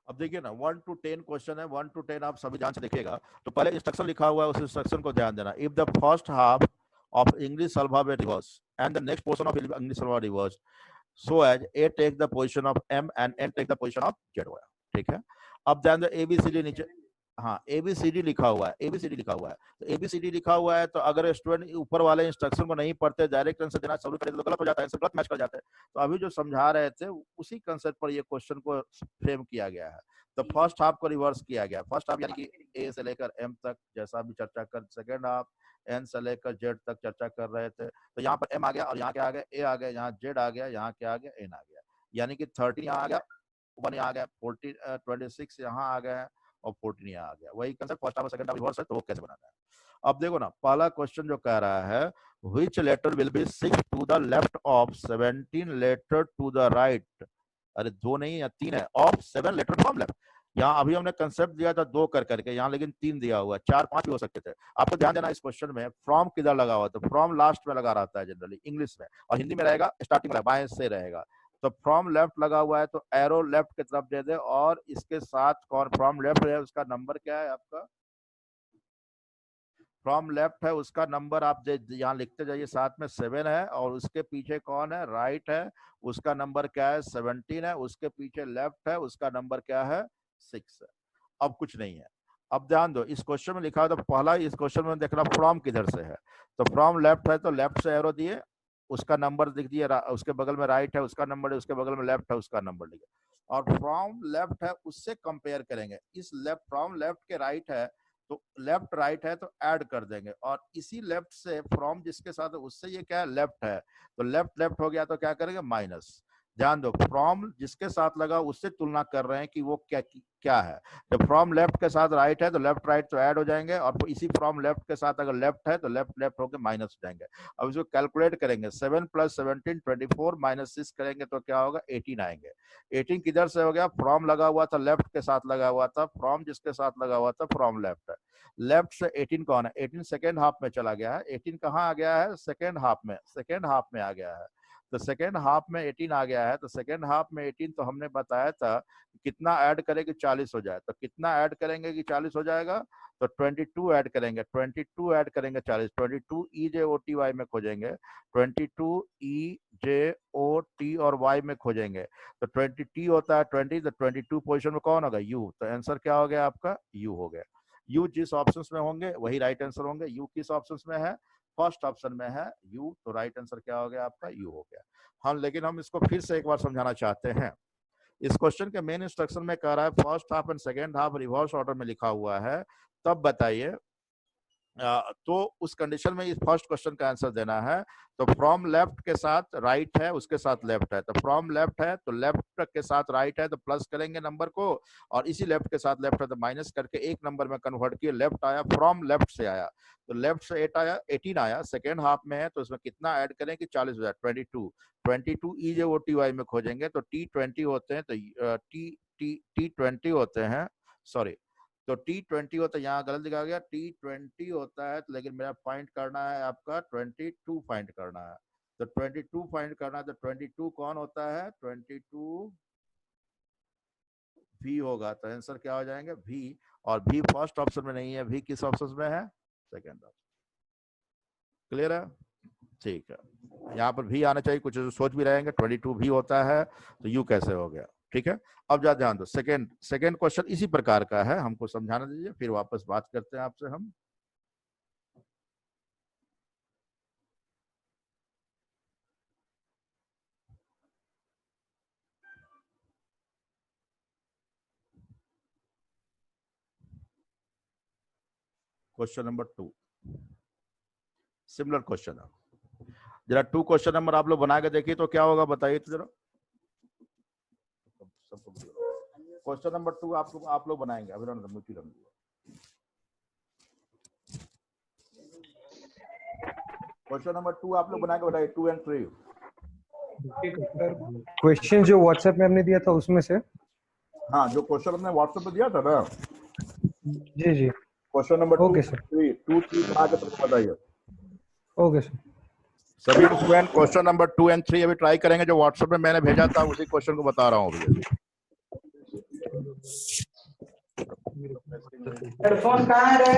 अब देखिए ना, 1 to 10 क्वेश्चन है, 1 to 10 आप सभी ध्यान से देखिएगा। तो पहले इंस्ट्रक्शन लिखा हुआ है, उस इंस्ट्रक्शन को ध्यान देना। If the first half of English alphabet reverse and the next portion of English alphabet reverse so as A take the position of M and N take the position of Z होया। ठीक है, अब ध्यान दो, ABCD नीचे, हाँ ABCD लिखा हुआ है, ABCD लिखा हुआ है, तो ABCD लिखा हुआ है तो अगर स्टूडेंट ऊपर वाले इंस्ट्रक्शन को नहीं पढ़ते डायरेक्ट आंसर देना चालू करे तो गलत हो जाता है, आंसर गलत मैच कर जाता है। तो अभी जो समझा रहे थे उसी कंसेप्ट पर ये क्वेश्चन को फ्रेम किया गया है। तो फर्स्ट हाफ को रिवर्स किया गया, फर्स्ट हाफ यानी कि A से लेकर M तक जैसा भी चर्चा कर, सेकेंड हाफ N से लेकर Z तक चर्चा कर रहे थे। तो यहाँ पर M आ गया और यहाँ क्या आ गया, A आ गया, यहाँ Z आ गया, यहाँ क्या आ गया, N आ गया, यानी कि 13 यहाँ आ गया, 1 यहाँ आ गया, 26 यहाँ आ गया और 14 यहाँ आ गया। वही concept first half second half reverse है, तो वो कैसे बनाना है। अब देखो ना, पहला क्वेश्चन जो कह रहा है which letter will be 6 to the left of 17 letter to the right, अरे 2 नहीं या 3 है, ऑफ 7 लेटर फ्रॉम लेफ्ट। यहाँ अभी हमने कंसेप्ट दिया था 2 कर करके, यहाँ लेकिन 3 दिया हुआ है, 4 5 भी हो सकते थे। आपको ध्यान देना इस क्वेश्चन में फ्रॉम किधर लगा हुआ, तो फ्रॉम लास्ट में लगा रहता है जनरली इंग्लिश में, और हिंदी में रहेगा स्टार्टिंग में बाएं से रहेगा। तो फ्रॉम लेफ्ट लगा हुआ है तो एरो लेफ्ट की तरफ दे दे, और इसके साथ कौन फ्रॉम लेफ्ट है उसका नंबर क्या है आपका, फ्रॉम लेफ्ट है उसका नंबर आप यहाँ लिखते जाइए, साथ में 7 है, और उसके पीछे कौन है, राइट है, उसका नंबर क्या है 17 है, उसके पीछे लेफ्ट है, उसका नंबर क्या है 6 है। अब कुछ नहीं है। अब ध्यान दो, इस क्वेश्चन में लिखा है तो पहला इस क्वेश्चन में देखना फ्रॉम किधर से है, तो फ्रॉम लेफ्ट है तो लेफ्ट से एरो दिए, उसका नंबर लिख दिए, उसके बगल में राइट है उसका नंबर, उसके बगल में लेफ्ट है उसका नंबर लिखे, और फ्रॉम लेफ्ट है उससे कंपेयर करेंगे। इस लेफ्ट फ्रॉम लेफ्ट के राइट है तो लेफ्ट राइट है तो ऐड कर देंगे, और इसी लेफ्ट से फ्रॉम जिसके साथ है उससे ये क्या है लेफ्ट है, तो लेफ्ट लेफ्ट हो गया तो क्या करेंगे माइनस। ध्यान दो, फ्रॉम जिसके साथ लगा उससे तुलना कर रहे हैं कि वो क्या है। जब फ्रॉम लेफ्ट के साथ राइट है तो लेफ्ट राइट तो ऐड हो जाएंगे, और इसी फ्रॉम लेफ्ट के साथ अगर लेफ्ट है तो लेफ्ट लेफ्ट होकर माइनस हो जाएंगे। अब इसको कैलकुलेट करेंगे, 7 + 17 24 माइनस 6 करेंगे तो क्या होगा 18 आएंगे। 18 किधर से हो गया, फ्रॉम लगा हुआ था लेफ्ट के साथ लगा हुआ था, फ्रॉम जिसके साथ लगा हुआ था फ्रॉम लेफ्ट है, लेफ्ट से 18 कौन है, 18 सेकेंड हाफ में चला गया है। 18 कहाँ आ गया है, सेकेंड हाफ में, सेकेंड हाफ में आ गया है, तो सेकेंड हाफ में 18 आ गया है। तो सेकेंड हाफ में 18 तो हमने बताया था कितना ऐड करें कि 40 हो जाए, तो कितना ऐड करेंगे कि 40 हो जाएगा, तो 22 ऐड करेंगे, 22 ऐड करेंगे 40, 22 EJOTY में खोजेंगे, 22 EJOT और Y में खोजेंगे, तो 20 होता है 20, तो 22 पोजीशन में कौन होगा U, तो आंसर क्या हो गया आपका U हो गया। U जिस ऑप्शन में होंगे वही राइट आंसर होंगे। U किस ऑप्शन में है, फर्स्ट ऑप्शन में है U, तो राइट आंसर क्या हो गया आपका U हो गया। हम लेकिन हम इसको फिर से एक बार समझाना चाहते हैं। इस क्वेश्चन के मेन इंस्ट्रक्शन में कह रहा है first half and second half reverse order में लिखा हुआ है, तब बताइए तो उस कंडीशन में इस फर्स्ट क्वेश्चन का आंसर देना है। तो फ्रॉम लेफ्ट के साथ राइट है उसके साथ लेफ्ट है, तो फ्रॉम लेफ्ट है तो लेफ्ट के साथ राइट है तो प्लस करेंगे नंबर को, और इसी लेफ्ट के साथ लेफ्ट है तो माइनस करके एक नंबर में कन्वर्ट किए, लेफ्ट आया, फ्रॉम लेफ्ट से आया तो लेफ्ट से 18 आया, सेकेंड हाफ में है तो इसमें कितना ऐड करें कि 40 हो जाए, 22 EJOTY में खोजेंगे तो T20 होते हैं, तो T20 होते हैं, सॉरी तो T20 होता है, यहाँ गलत लिखा गया, T20 होता है, लेकिन मेरा फाइंड करना है आपका 22 फाइंड करना है, तो 22 फाइंड करना है, तो 22 कौन होता है, 22 V होगा, तो आंसर क्या हो जाएंगे V, और V फर्स्ट ऑप्शन में नहीं है, V किस ऑप्शन में है, सेकेंड ऑप्शन। क्लियर है, ठीक है, यहाँ पर V आना चाहिए, कुछ सोच भी रहेंगे 22 V होता है तो U कैसे हो गया, ठीक है। अब जा ध्यान दो, सेकेंड क्वेश्चन इसी प्रकार का है, हमको समझाना दीजिए, फिर वापस बात करते हैं आपसे हम। क्वेश्चन नंबर 2 सिमिलर क्वेश्चन है, जरा 2 क्वेश्चन नंबर आप लोग बना के देखिए तो क्या होगा बताइए तो जरा। क्वेश्चन नंबर 2 आप लोग बनाएंगे, अभी क्वेश्चन नंबर 2 आप लोग बना के बताइए, 2 and 3। क्वेश्चन जो व्हाट्सएप में हमने दिया था उसमें से, हाँ जो क्वेश्चन हमने व्हाट्सएप पे दिया था ना, जी जी, क्वेश्चन नंबर 2 ओके सर, 3 बना के बताइए। Okay sir. सभी स्टूडेंट क्वेश्चन नंबर 2 and 3 अभी ट्राई करेंगे, जो व्हाट्सएप में मैंने भेजा था उसी क्वेश्चन को बता रहा हूँ अभी। हेडफोन कहाँ है रे?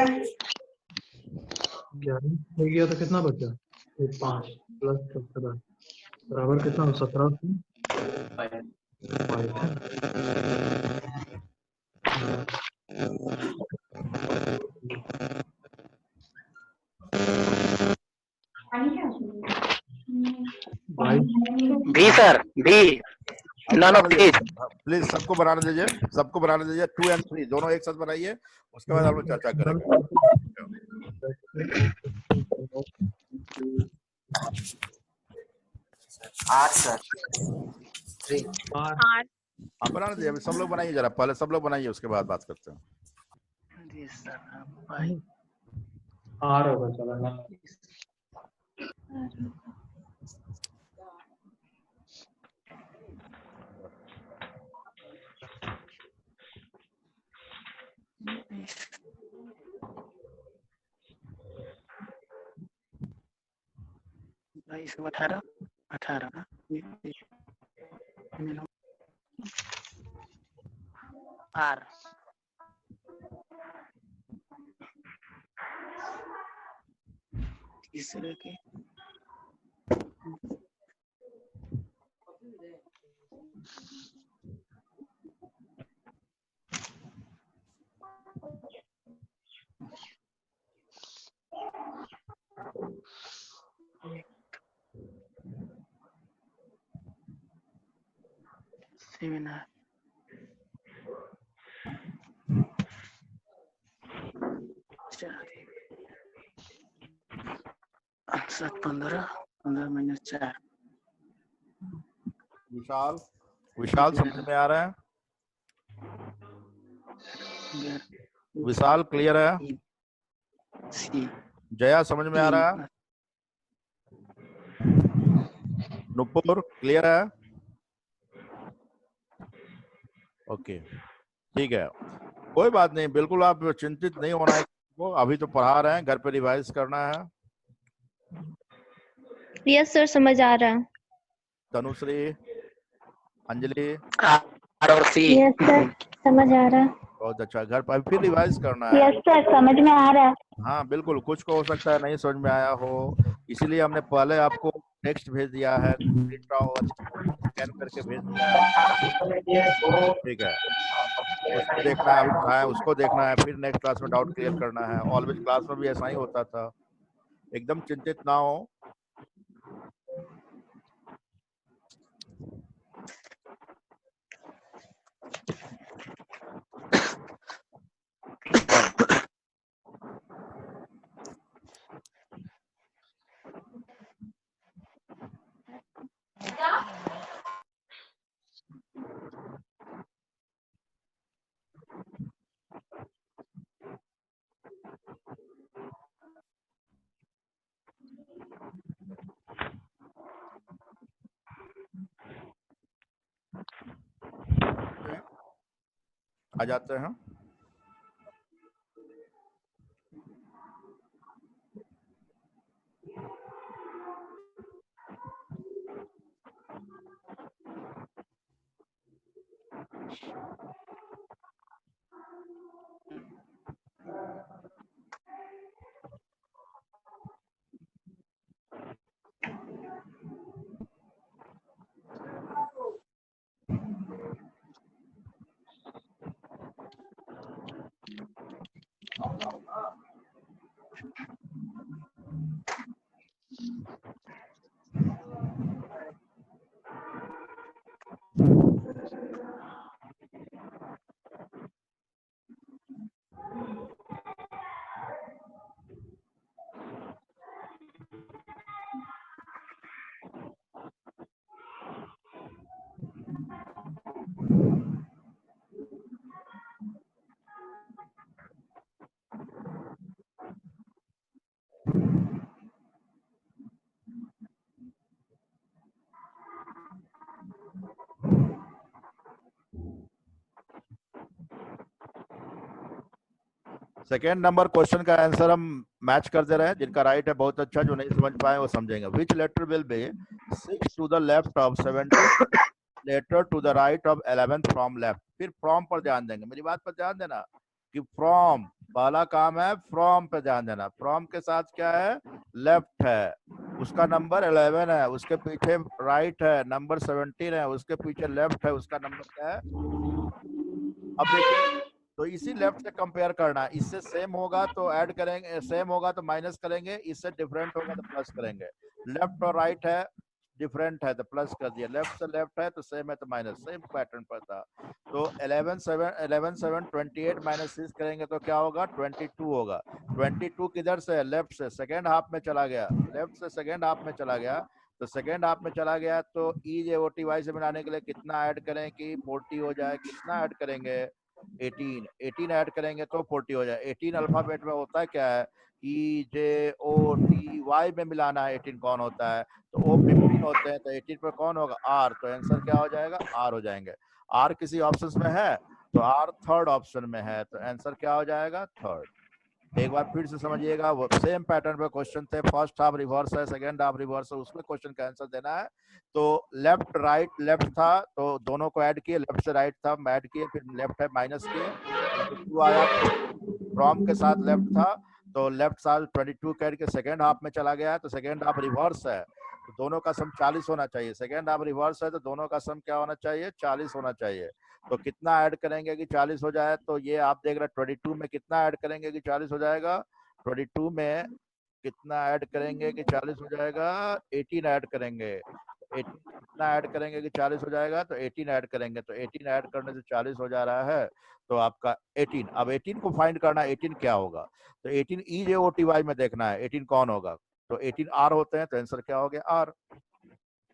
11 हो गया तो कितना बचा, 5 प्लस 17 बराबर कितना, 17 5 B sir, B. No no please. Please सबको बनाने दीजिए, सबको बनाने दीजिए। 2 और 3 दोनों एक साथ बनाइए, उसके बाद हम लोग चर्चा करेंगे। आठ सर। आप बनाने दीजिए, अभी सब लोग बनाइए जरा, पहले सब लोग बनाइए, उसके बाद बात करते हैं। आर होगा, चलो ना। बाईस 18 18 आर तीसरे के सेमिनार 15 -4 विशाल, विशाल समझ में आ रहा है? विशाल क्लियर है? सी जया समझ में आ रहा है? नुपुर क्लियर है? ओके, ठीक है, कोई बात नहीं, बिल्कुल आप चिंतित नहीं होना है। वो अभी तो पढ़ा रहे हैं, घर पे रिवाइज करना है। यस सर, समझ आ रहा है। तनुश्री, अंजलि, आर और सी। यस सर, समझ आ रहा है। बहुत अच्छा, घर पर फिर रिवाइज करना है। यस सर, समझ में आ रहा है। हाँ बिल्कुल, कुछ को हो सकता है नहीं समझ में आया हो, इसीलिए हमने पहले आपको टेक्स्ट भेज दिया है, प्रिंट और स्कैन करके भेज दिया है। ठीक है, उसको देखना है, अभी पढ़ाया उसको देखना है, फिर नेक्स्ट क्लास में डाउट क्लियर करना है। ऑलवेज क्लास में भी ऐसा ही होता था, एकदम चिंतित ना हो। आ जाते हैं। सेकेंड नंबर क्वेश्चन का आंसर हम मैच कर दे रहे हैं, जिनका राइट है बहुत अच्छा, जो नहीं समझ पाए वो समझेंगे। Which letter will be 6 to the left of 70 letter to the right of 11 from left. फिर फ्रॉम पर ध्यान देंगे, मेरी बात पर ध्यान देना कि फ्रॉम पहला काम है, फ्रॉम पे ध्यान देना। फ्रॉम के साथ क्या है, लेफ्ट है, उसका नंबर 11 है, उसके पीछे राइट है, नंबर 17 है, उसके पीछे लेफ्ट है, उसका नंबर क्या है। अब देखिए तो इसी लेफ्ट से कंपेयर करना, इससे सेम होगा तो ऐड करेंगे, सेम होगा तो माइनस करेंगे, इससे डिफरेंट होगा तो प्लस करेंगे। लेफ्ट और राइट है, डिफरेंट है तो प्लस कर दिया, लेफ्ट से लेफ्ट है तो सेम है तो माइनस, सेम पैटर्न पर था। तो 11 7 28 माइनस 6 करेंगे तो क्या होगा, 22 होगा। 22 किधर से, लेफ्ट से, सेकेंड हाफ में चला गया, लेफ्ट से सेकेंड हाफ में चला गया, तो सेकेंड हाफ में चला गया तो EJOTY से बनाने के लिए कितना ऐड करें कि 40 हो जाए, कितना ऐड करेंगे, 18 ऐड करेंगे तो 40 हो जाए। 18 अल्फाबेट में होता है क्या है, EJOTY में मिलाना है। 18 कौन होता है, तो O 15 होते हैं, तो 18 पर कौन होगा, R, तो आंसर क्या हो जाएगा, R हो जाएंगे। R किसी ऑप्शन में है तो R थर्ड ऑप्शन में है, तो आंसर क्या हो जाएगा, थर्ड। एक बार फिर से समझिएगा, वो सेम पैटर्न पे क्वेश्चन थे, फर्स्ट हाफ रिवर्स है, सेकंड हाफ रिवर्स है, उसमें क्वेश्चन का आंसर देना है। तो लेफ्ट राइट, लेफ्ट था तो दोनों को ऐड किए, लेफ्ट से राइट था ऐड किए, फिर लेफ्ट है माइनस किए, 22 आया, फ्रॉम के साथ लेफ्ट था तो लेफ्ट साइड 22 कैड के सेकंड हाफ में चला गया, तो सेकंड हाफ रिवर्स है तो दोनों का सम 40 होना चाहिए। सेकंड हाफ रिवर्स है तो दोनों का सम क्या होना चाहिए, 40 होना चाहिए। तो कितना ऐड करेंगे कि 40 हो जाए, तो ये आप देख रहे हैं 22 में कितना ऐड करेंगे कि 40 हो जाएगा, 22 में कितना ऐड करेंगे कि 40 हो जाएगा, 18 ऐड करेंगे। कितना ऐड करेंगे कि 40 हो जाएगा, तो 18 ऐड करेंगे, तो 18 ऐड करने से 40 हो जा रहा है, तो आपका 18। अब 18 को फाइंड करना है, 18 क्या होगा, तो 18 EJOTY में देखना है 18 कौन होगा, तो 18 R होते हैं, तो आंसर क्या हो गया, R।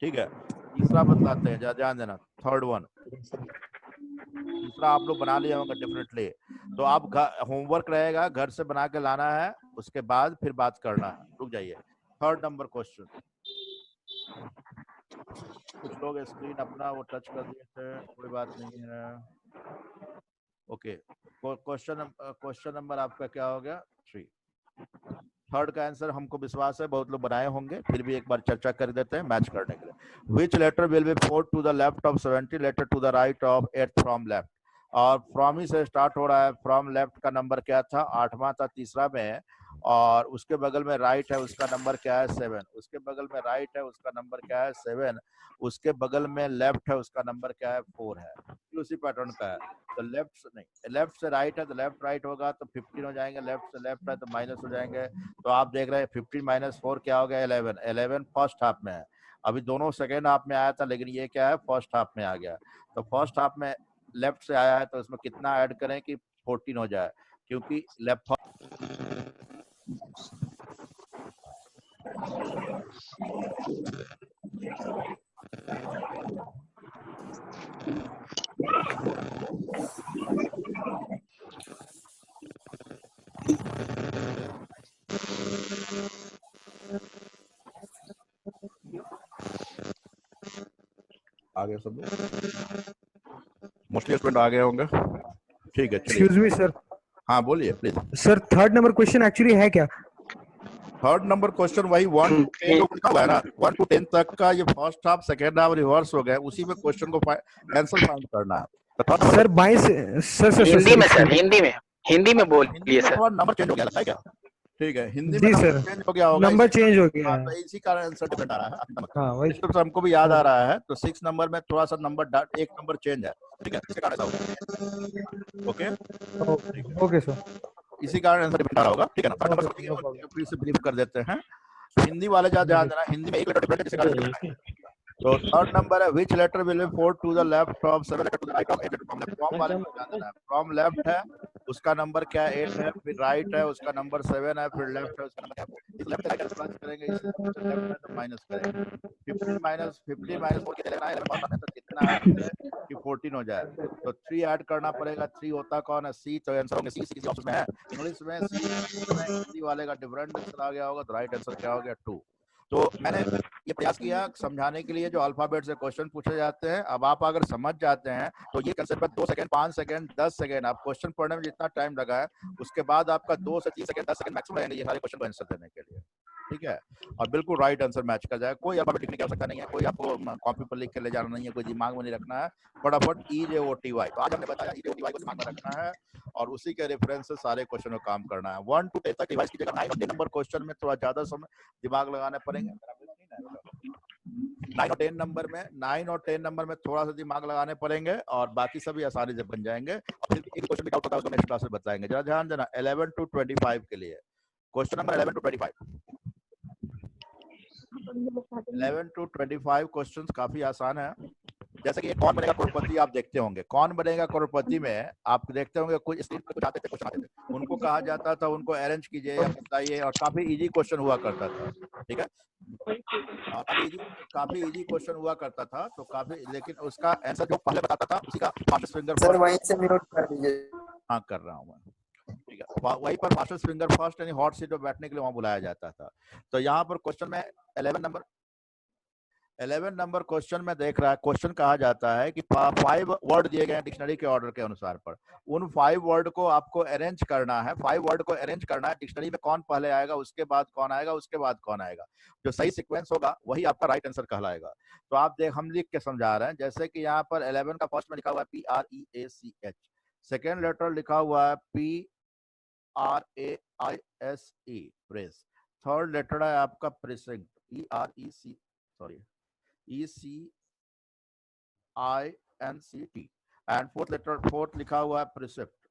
ठीक है, तीसरा बतलाते हैं, ध्यान देना, थर्ड वन, तीसरा आप लोग बना लिया होगा डेफिनेटली। तो आप होमवर्क रहेगा, घर से बना के लाना है, उसके बाद फिर बात करना है। रुक जाइए, थर्ड नंबर क्वेश्चन। कुछ लोग स्क्रीन अपना वो टच कर दिए थे, कोई बात नहीं है। ओके, क्वेश्चन नंबर आपका क्या हो गया, 3। थर्ड का आंसर हमको विश्वास है बहुत लोग बनाए होंगे, फिर भी एक बार चर्चा कर देते हैं मैच करने के लिए। Which letter will be 4 to the left of 70 letter to the right of 8 from left. और फ्रॉम ही से स्टार्ट हो रहा है, फ्रॉम लेफ्ट का नंबर क्या था, 8वां था तीसरा में, और उसके बगल में राइट है, उसका नंबर क्या है, 7। उसके बगल में राइट है, उसका नंबर क्या है, 7। उसके बगल में लेफ्ट है, उसका नंबर क्या है, 4 है। उसी पैटर्न का है, तो लेफ्ट से नहीं, लेफ्ट से राइट है तो लेफ्ट राइट होगा तो 15 हो जाएंगे, लेफ्ट से लेफ्ट है तो माइनस हो जाएंगे। तो आप देख रहे हैं 15 माइनस 4 क्या हो गया, 11। 11 फर्स्ट हाफ में है, अभी दोनों सेकेंड हाफ में आया था, लेकिन ये क्या है, फर्स्ट हाफ में आ गया। तो फर्स्ट हाफ में लेफ्ट से आया है तो इसमें कितना ऐड करें कि 14 हो जाए, क्योंकि लेफ्ट आगे सब मोस्टली स्टूडेंट आ गए होंगे। ठीक है, एक्सक्यूज मी सर। हाँ बोलिए please. Sir third number question actually है क्या? थर्ड नंबर क्वेश्चन वही 1 to 10 लिखा हुआ है ना, 1 to 10 तक का, ये first half second half reverse हो गया, उसी में क्वेश्चन को आंसर फाइंड करना है। सर बाएं से सर हिंदी में सर, हिंदी में बोलिए सर। नंबर चेंज हो गया लगता है क्या? ठीक है, हिंदी जी में सर, चेंज हो गया होगा, नंबर चेंज हो गया हाँ, है। तो इसी कारण आंसर डिफरेंट आ रहा है। हाँ वही तो हमको भी याद आ रहा है, तो 6 नंबर में थोड़ा सा नंबर एक नंबर चेंज है, ठीक है, इसके कारण ऐसा होगा। Okay, okay sir. इसी कारण आंसर डिफरेंट आ रहा होगा, ठीक है ना। थर्ड नंबर फिर से ब्रीफ कर देते हैं, हिंदी वाले ध्यान देना, हिंदी में एक लेटर डिफरेंट है, जिसके कारण तो थर्ड नंबर है which letter will be 4 to the left of 7 letter to the right of 8 from left. From वाले को ध्यान देना है, फ्रॉम लेफ्ट है उसका नंबर क्या है, 8 है, फिर राइट है उसका नंबर 7 है, फिर लेफ्ट है उसका नंबर क्या है। इस लेफ्ट राइट प्लस करेंगे, इस लेफ्ट है तो माइनस करेंगे। 50 माइनस 4 कितना लेना है, तो कितना है कि 14 हो जाए, तो 3 ऐड करना पड़ेगा। 3 होता कौन है, सी, तो आंसर होंगे सी ऑप्शन में है। इंग्लिश में सी वाले का डिफरेंट आंसर आ गया होगा, तो राइट आंसर क्या हो गया, 2। तो मैंने ये प्रयास किया समझाने के लिए जो अल्फाबेट से क्वेश्चन पूछे जाते हैं। अब आप अगर समझ जाते हैं तो ये कंसेप्ट में 2 सेकंड 5 सेकंड 10 सेकंड आप क्वेश्चन पढ़ने में जितना टाइम लगा है, उसके बाद आपका 2 से 3 सेकंड 10 सेकंड मैक्सिमम रहेंगे ये सारे क्वेश्चन को आंसर देने के लिए, ठीक है। और बिल्कुल राइट आंसर मैच कर जाए, कोई अल्फाबेट लिखने की आवश्यकता नहीं है, कोई आपको कॉपी पर लिख के ले जाना नहीं है, कोई दिमाग में नहीं रखना है, फटाफट EJOTY। तो आज हमने बताया EJOTY को दिमाग में रखना है और उसी के रेफरेंस से सारे क्वेश्चन को काम करना है। 1 to 10 तक रिवाइज कीजिएगा, 9 और 10 नंबर क्वेश्चन में थोड़ा ज्यादा समय दिमाग लगाने पड़ेंगे। 9 और 10 नंबर में 9 और 10 नंबर में थोड़ा सा दिमाग लगाने पड़ेंगे और बाकी सभी आसानी से बन जाएंगे। और फिर एक क्वेश्चन डाउट होता है उसको नेक्स्ट क्लास में बताएंगे। जरा ध्यान देना 11 to 25 के लिए question number 11 to 25। 11 to 25 questions काफी आसान है। जैसे कि कौन बनेगा करोड़पति आप देखते होंगे। कौन बनेगा करोड़पति में आप देखते होंगे कुछ स्क्रीन पर कुछ आते थे, क्वेश्चन आते थे, उनको कहा जाता था उनको अरेंज कीजिए या बताइए, और काफी इजी क्वेश्चन हुआ करता था। ठीक है, काफी इजी क्वेश्चन हुआ करता था, तो काफी, लेकिन उसका आंसर जो पहले बताता था उसी का फास्टेस्ट फिंगर सर वहीं से म्यूट कर दीजिए। हाँ कर रहा हूँ मैं। ठीक है, वहीं पर फास्टेस्ट फिंगर फर्स्ट यानी हॉट सीट पर बैठने के लिए वहां बुलाया जाता था। तो यहाँ पर क्वेश्चन में 11 नंबर क्वेश्चन में देख रहा है। क्वेश्चन कहा जाता है कि 5 वर्ड दिए गए हैं डिक्शनरी के ऑर्डर के अनुसार पर, उन 5 वर्ड को आपको अरेंज करना है। 5 वर्ड को अरेंज करना है, डिक्शनरी में कौन पहले आएगा, उसके बाद कौन आएगा, उसके बाद कौन आएगा, जो सही सीक्वेंस होगा वही आपका राइट आंसर कहलाएगा। तो आप देख, हम लिख के समझा रहे हैं। जैसे कि यहाँ पर 11 का फर्स्ट में लिखा हुआ है PREACH, सेकेंड लेटर लिखा हुआ है PRAISE प्रेस, थर्ड लेटर है आपका प्रेसिंग ECINCT, एंड फोर्थ लिखा हुआ है प्रिसेप्ट,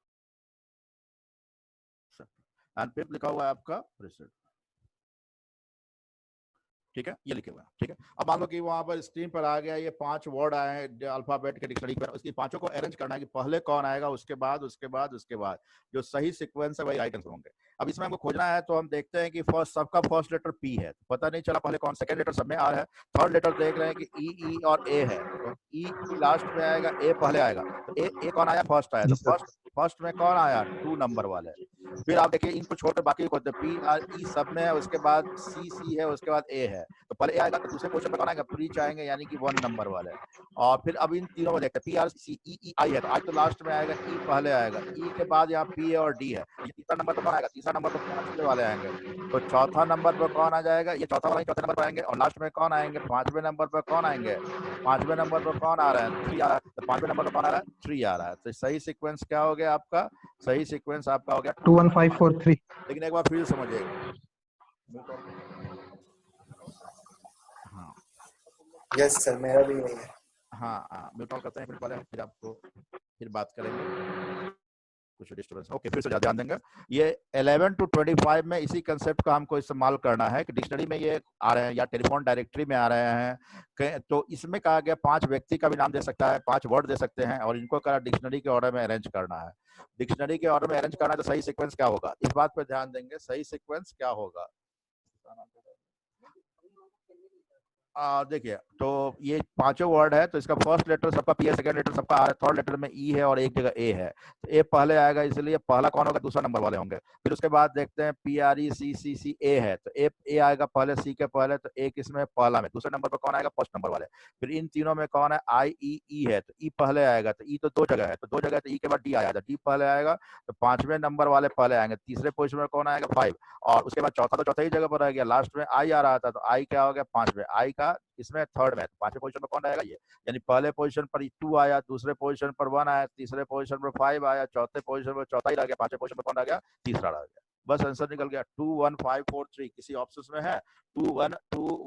एंड फिफ्थ लिखा हुआ है आपका प्रिसेप्ट। ठीक है, ये लिखे हुए हैं। ठीक है, अब मान लो कि वहां पर स्क्रीन पर आ गया ये 5 वर्ड आए हैं अल्फाबेट के डिक्शनरी पर, उसकी पांचों को अरेंज करना है कि पहले कौन आएगा, उसके बाद उसके बाद उसके बाद, जो सही सीक्वेंस है वही राइट आंसर होंगे। अब इसमें हमको खोजना है, तो हम देखते हैं कि सबका फर्स्ट लेटर पी है, तो पता नहीं चला पहले कौन, सेकंड लेटर सब में आ रहा है, थर्ड लेटर देख रहे हैं कि ई और ए है, तो ई लास्ट में आएगा, ए पहले आएगा, तो ए कौन आया, फर्स्ट आया, तो फर्स्ट में कौन आया, 2 नंबर वाले। फिर आप देखिए इनको छोड़कर बाकी को PRE सब में है, उसके बाद CC है, उसके बाद ए है, तो पहले ए आएगा, तो दूसरे क्वेश्चन में कौन आएगा, प्रीच आएंगे, यानी कि 1 नंबर वाले। और फिर अब इन तीनों में देखते हैं PRCEEI है, तो आज तो लास्ट में आएगा, ई पहले आएगा, ई के बाद यहाँ P और D है, ये तीसरा नंबर पर कौन आएगा, तीसरा नंबर पर 5वें वाले आएंगे, तो चौथा नंबर पर कौन आ जाएगा, ये चौथा वाला चौथे नंबर पर आएंगे, और लास्ट में कौन आएंगे, 5वें नंबर पर कौन आएंगे, 5वें नंबर पर कौन आ रहा है, 3 आ रहा है, तो 5वें नंबर पर कौन आ रहा है, 3 आ रहा है। तो सही सीक्वेंस क्या हो गया आपका, सही सीक्वेंस आपका हो गया 2 1 5 4 3। लेकिन एक बार फिर समझिएगा। हाँ यस सर, मेरा भी यही है। हाँ म्यूट ऑन करते हैं, फिर आपको फिर बात करेंगे, कुछ डिस्टर्बेंस। ओके, फिर से ध्यान देंगे। ये 11 to 25 में इसी कंसेप्ट का हमको इस्तेमाल करना है कि डिक्शनरी में ये आ रहे हैं या टेलीफोन डायरेक्टरी में आ रहे हैं, तो इसमें कहा गया 5 व्यक्ति का भी नाम दे सकता है, 5 वर्ड दे सकते हैं, और इनको कहा डिक्शनरी के ऑर्डर में अरेंज करना है। डिक्शनरी के ऑर्डर में अरेंज करना है, तो सही सीक्वेंस क्या होगा, इस बात पर ध्यान देंगे, सही सीक्वेंस क्या होगा। देखिए, तो ये 5 वर्ड है, तो इसका फर्स्ट लेटर सबका P है, सेकंड लेटर सबका R है, थर्ड लेटर में E है और एक जगह A है, तो A पहले आएगा, इसलिए पहला कौन होगा, दूसरा नंबर वाले होंगे। फिर उसके बाद देखते हैं PRECCA है, तो A आएगा पहले, C के पहले, तो A किसमें, पहला में, दूसरे नंबर पर कौन आएगा, फर्स्ट नंबर वाले। फिर इन तीनों में कौन है, IEE है, तो E पहले आएगा, तो E तो 2 जगह है, तो 2 जगह, तो E के बाद D आया, तो D पहले आएगा, तो 5वें नंबर वाले पहले आएंगे, तीसरे पोजीशन में कौन आएगा, 5, और उसके बाद चौथा तो चौथा ही जगह पर रह गया, लास्ट में I आ रहा था, तो I क्या हो गया, 5वें, I का इसमें थर्ड में, तो 5वें पोजीशन पर कौन आएगा, ये, यानी पहले पोजीशन पर 2 आया, दूसरे पोजीशन पर 1 आया, तीसरे पोजीशन पर 5 आया, चौथे पोजीशन पर चौथा ही रह गया, 5वें पोजीशन पर कौन आ गया, तीसरा रह गया। बस आंसर निकल गया 2 1 5 4 3। किसी ऑप्शन में है 2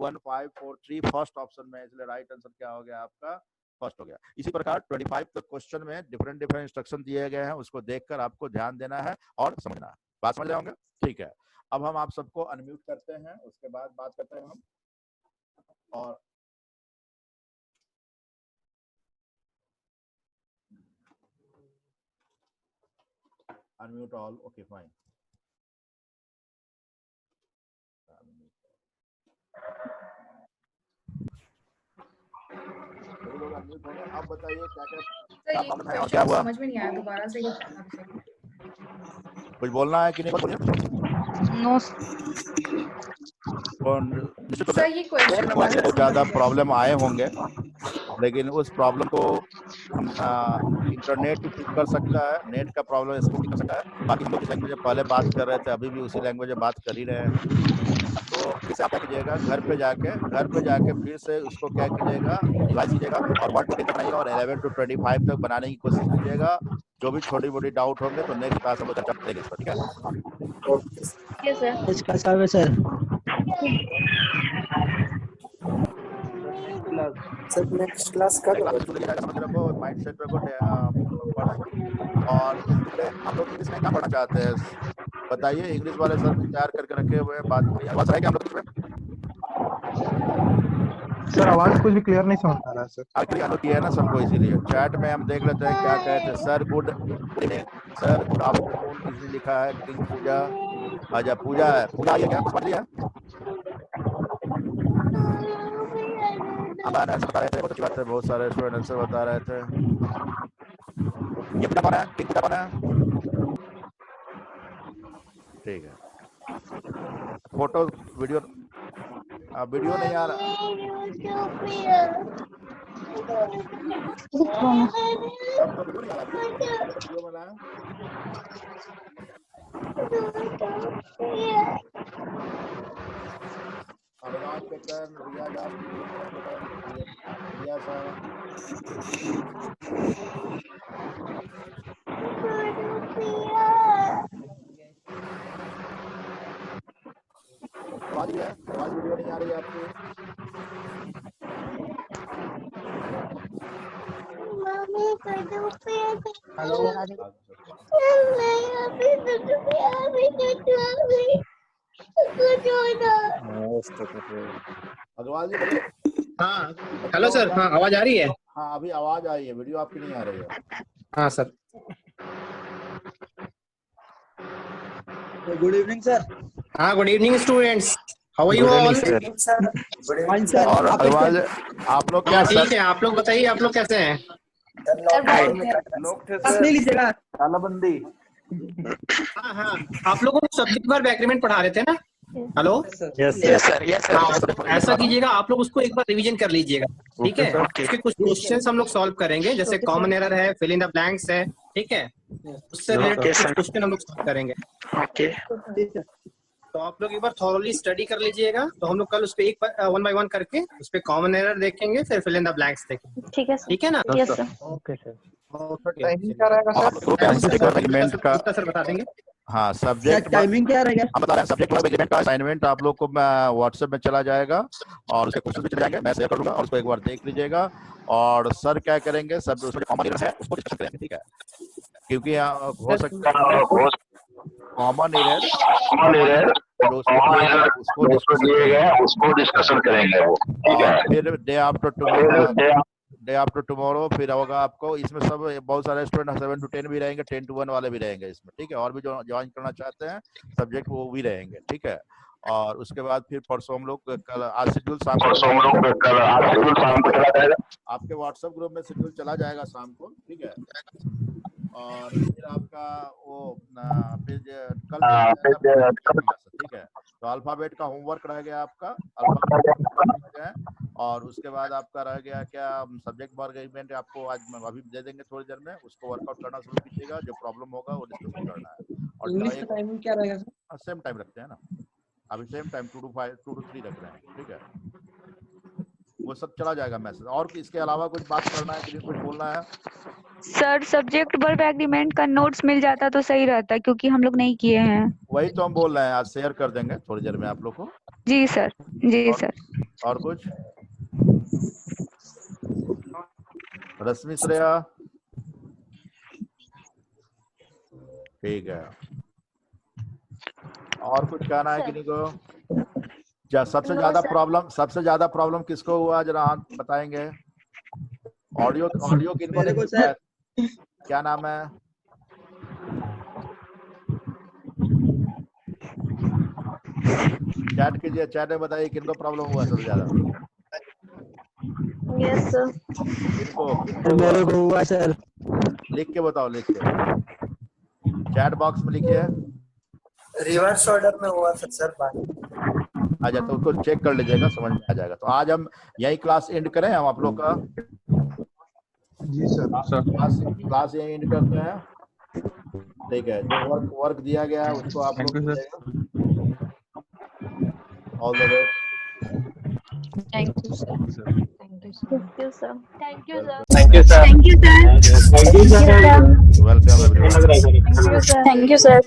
1 5 4 3 फर्स्ट ऑप्शन में, इसलिए राइट आंसर क्या हो गया आपका, फर्स्ट हो गया। इसी प्रकार 25 तक क्वेश्चन में डिफरेंट इंस्ट्रक्शन दिए गए हैं, उसको देखकर आपको ध्यान देना है और समझना है। बात समझ रहे होंगे, ठीक है। अब हम आप सबको अनम्यूट करते हैं, उसके बाद बात करते हैं हम, और unmute all, okay fine। आप बताइए क्या क्या हुआ, समझ में नहीं आया, दोबारा से कुछ बोलना है कि नहीं, बोलिए। नो सर, ये क्वेश्चन बहुत ज्यादा प्रॉब्लम आए होंगे, लेकिन उस प्रॉब्लम को हम इंटरनेट भी ठीक कर सकता है, नेट का प्रॉब्लम इसको ठीक कर सकता है। बाकी हम लोग जिस लैंग्वेज में पहले बात कर रहे थे, अभी भी उसी लैंग्वेज में बात कर ही रहे हैं। तो फिर आप क्या कीजिएगा, घर पे जाके फिर से उसको क्या कीजिएगा, रिवाइज कीजिएगा और वर्ड को बनाइएगा, और 11 to 25 तक बनाने की कोशिश कीजिएगा। जो भी छोटी मोटी डाउट होंगे तो नेक्स्ट क्लास में चर्चा करेंगे इस पर, ठीक है। सर इसका सर सर नेक्स्ट क्लास कब समझ रखो, माइंड सेट रखो। और हम लोग इंग्लिश में क्या पढ़ना चाहते हैं बताइए। इंग्लिश वाले सर भी तैयार करके रखे हुए हैं, बात आवाज है क्या हम लोग? सर आवाज कुछ भी क्लियर नहीं समझ आ रहा है सर। क्लियर होती है ना सबको, इसीलिए चैट में हम देख लेते हैं क्या कहते हैं। Sir good sir good afternoon किसने लिखा है? किंग पूजा, अच्छा पूजा है, पूजा ये क्या पढ़ लिया? बता रहे थे, बहुत अच्छी बात है, बहुत सारे स्टूडेंट आंसर बता रहे थे। ये पूजा कौन है? किंग पूजा कौन है? ठीक है, फोटो वीडियो वीडियो नहीं आ रहा। आवाज वीडियो नहीं आ रही है आपकी? अग्रवाल जी बोलिए। हाँ हेलो सर, हाँ आवाज आ रही है? हाँ अभी आवाज आई है, वीडियो आपकी नहीं आ रही है। हाँ सर। Good evening sir. हाँ good evening students, how are you all? और अग्रवाल आप लोग क्या ठीक है, आप लोग बताइए, आप लोग कैसे हैं? नहीं लीजिएगा तालाबंदी। हाँ हाँ, आप लोगों को सब्जेक्ट बार एग्रीमेंट पढ़ा रहे थे ना? हेलो यस सर, ऐसा कीजिएगा, आप लोग उसको एक बार रिवीजन कर लीजिएगा, ठीक है? उसके कुछ क्वेश्चंस हम लोग सॉल्व करेंगे, जैसे कॉमन एरर है, फिल इन द ब्लैंक्स है, ठीक है? उससे रिलेटेड कुछ क्वेश्चन हम लोग सॉल्व करेंगे। तो आप लोग एक बार थॉरली स्टडी कर लीजिएगा। तो हम लोग कल उस पे एक वन बाय वन करके उस पे कॉमन एरर देखेंगे, फिर फिल इन द ब्लैंक्स देखेंगे। ठीक है ना? Yes sir. Okay sir. Timing क्या रहेगा सर? सर बता देंगे। हाँ सब्जेक्ट टाइमिंग क्या रहेगा? हम बता रहे हैं, सब्जेक्ट वर्ब एग्रीमेंट का असाइनमेंट आप लोग को व्हाट्सएप में चला जाएगा और उसके क्वेश्चन भी चले जाएंगे, मैं शेयर करूंगा और उसको एक बार देख लीजिएगा। और सर क्या करेंगे, सब उसमें कॉमन एरर है उसको डिस्कस करेंगे, ठीक है? क्योंकि हो सकता है कॉमन एरर उसको डिस्कशन करेंगे वो, ठीक है? फिर डे आफ्टर टुमारो फिर होगा आपको। इसमें सब बहुत सारे स्टूडेंट 7 to 10 भी रहेंगे, 10 to 1 वाले भी रहेंगे इसमें, ठीक है? और भी जो ज्वाइन करना चाहते हैं सब्जेक्ट वो भी रहेंगे, ठीक है? और उसके बाद फिर परसों हम लोग कल आज शेड्यूल शाम को चला जाएगा, आपके व्हाट्सएप ग्रुप में शेड्यूल चला जाएगा शाम को, ठीक है? और फिर आपका वो फिर कल ठीक है? तो अल्फाबेट का होमवर्क रह गया आपका, अल्फाबेट और उसके बाद आपका रह गया क्या सब्जेक्ट वर्ब एग्रीमेंट, आपको आज अभी दे देंगे थोड़ी देर में, उसको वर्कआउट करना शुरू कीजिएगा, जो प्रॉब्लम होगा वो डिस्कस करना है। और इंग्लिश का टाइमिंग क्या रहेगा सर? सेम टाइम रखते हैं ना, अभी सेम टाइम 2 to 3 रख रहे हैं, ठीक है? वो सब चला जाएगा मैसेज। और इसके अलावा कुछ बात करना है, कुछ बोलना है? सर सब्जेक्ट वर्ब एग्रीमेंट का नोट्स मिल जाता तो सही रहता, क्योंकि हम लोग नहीं किए हैं। वही तो हम बोल रहे हैं, आज शेयर कर देंगे थोड़ी देर में आप लोग को। जी सर, जी सर। और कुछ? रश्मि श्रेया ठीक है। और कुछ कहना है किसी को? सबसे ज्यादा प्रॉब्लम किसको हुआ, जरा हाथ बताएंगे? ऑडियो किनको नहीं मिलता है? क्या नाम है? चैट कीजिए, चैट में बताइए किनको प्रॉब्लम हुआ सबसे ज्यादा। Yes sir. किनको मेरे को हुआ सर। लिख के बताओ, लिख के चैट बॉक्स में लिखिए। रिवर्स ऑर्डर में हुआ सर बात। अच्छा तो उसको चेक कर लीजिएगा, समझ में आ जाएगा। तो आज हम यही क्लास एंड करें हम आप लोग का? जी सर। क्लास यही एंड करते हैं, ठीक है? जो वर्क दिया गया है उसको आप लोग all the way. Thank you sir. Thank you, sir. Thank you sir. Thank you sir. Thank you sir. Thank you sir. Welcome everyone. Thank you sir.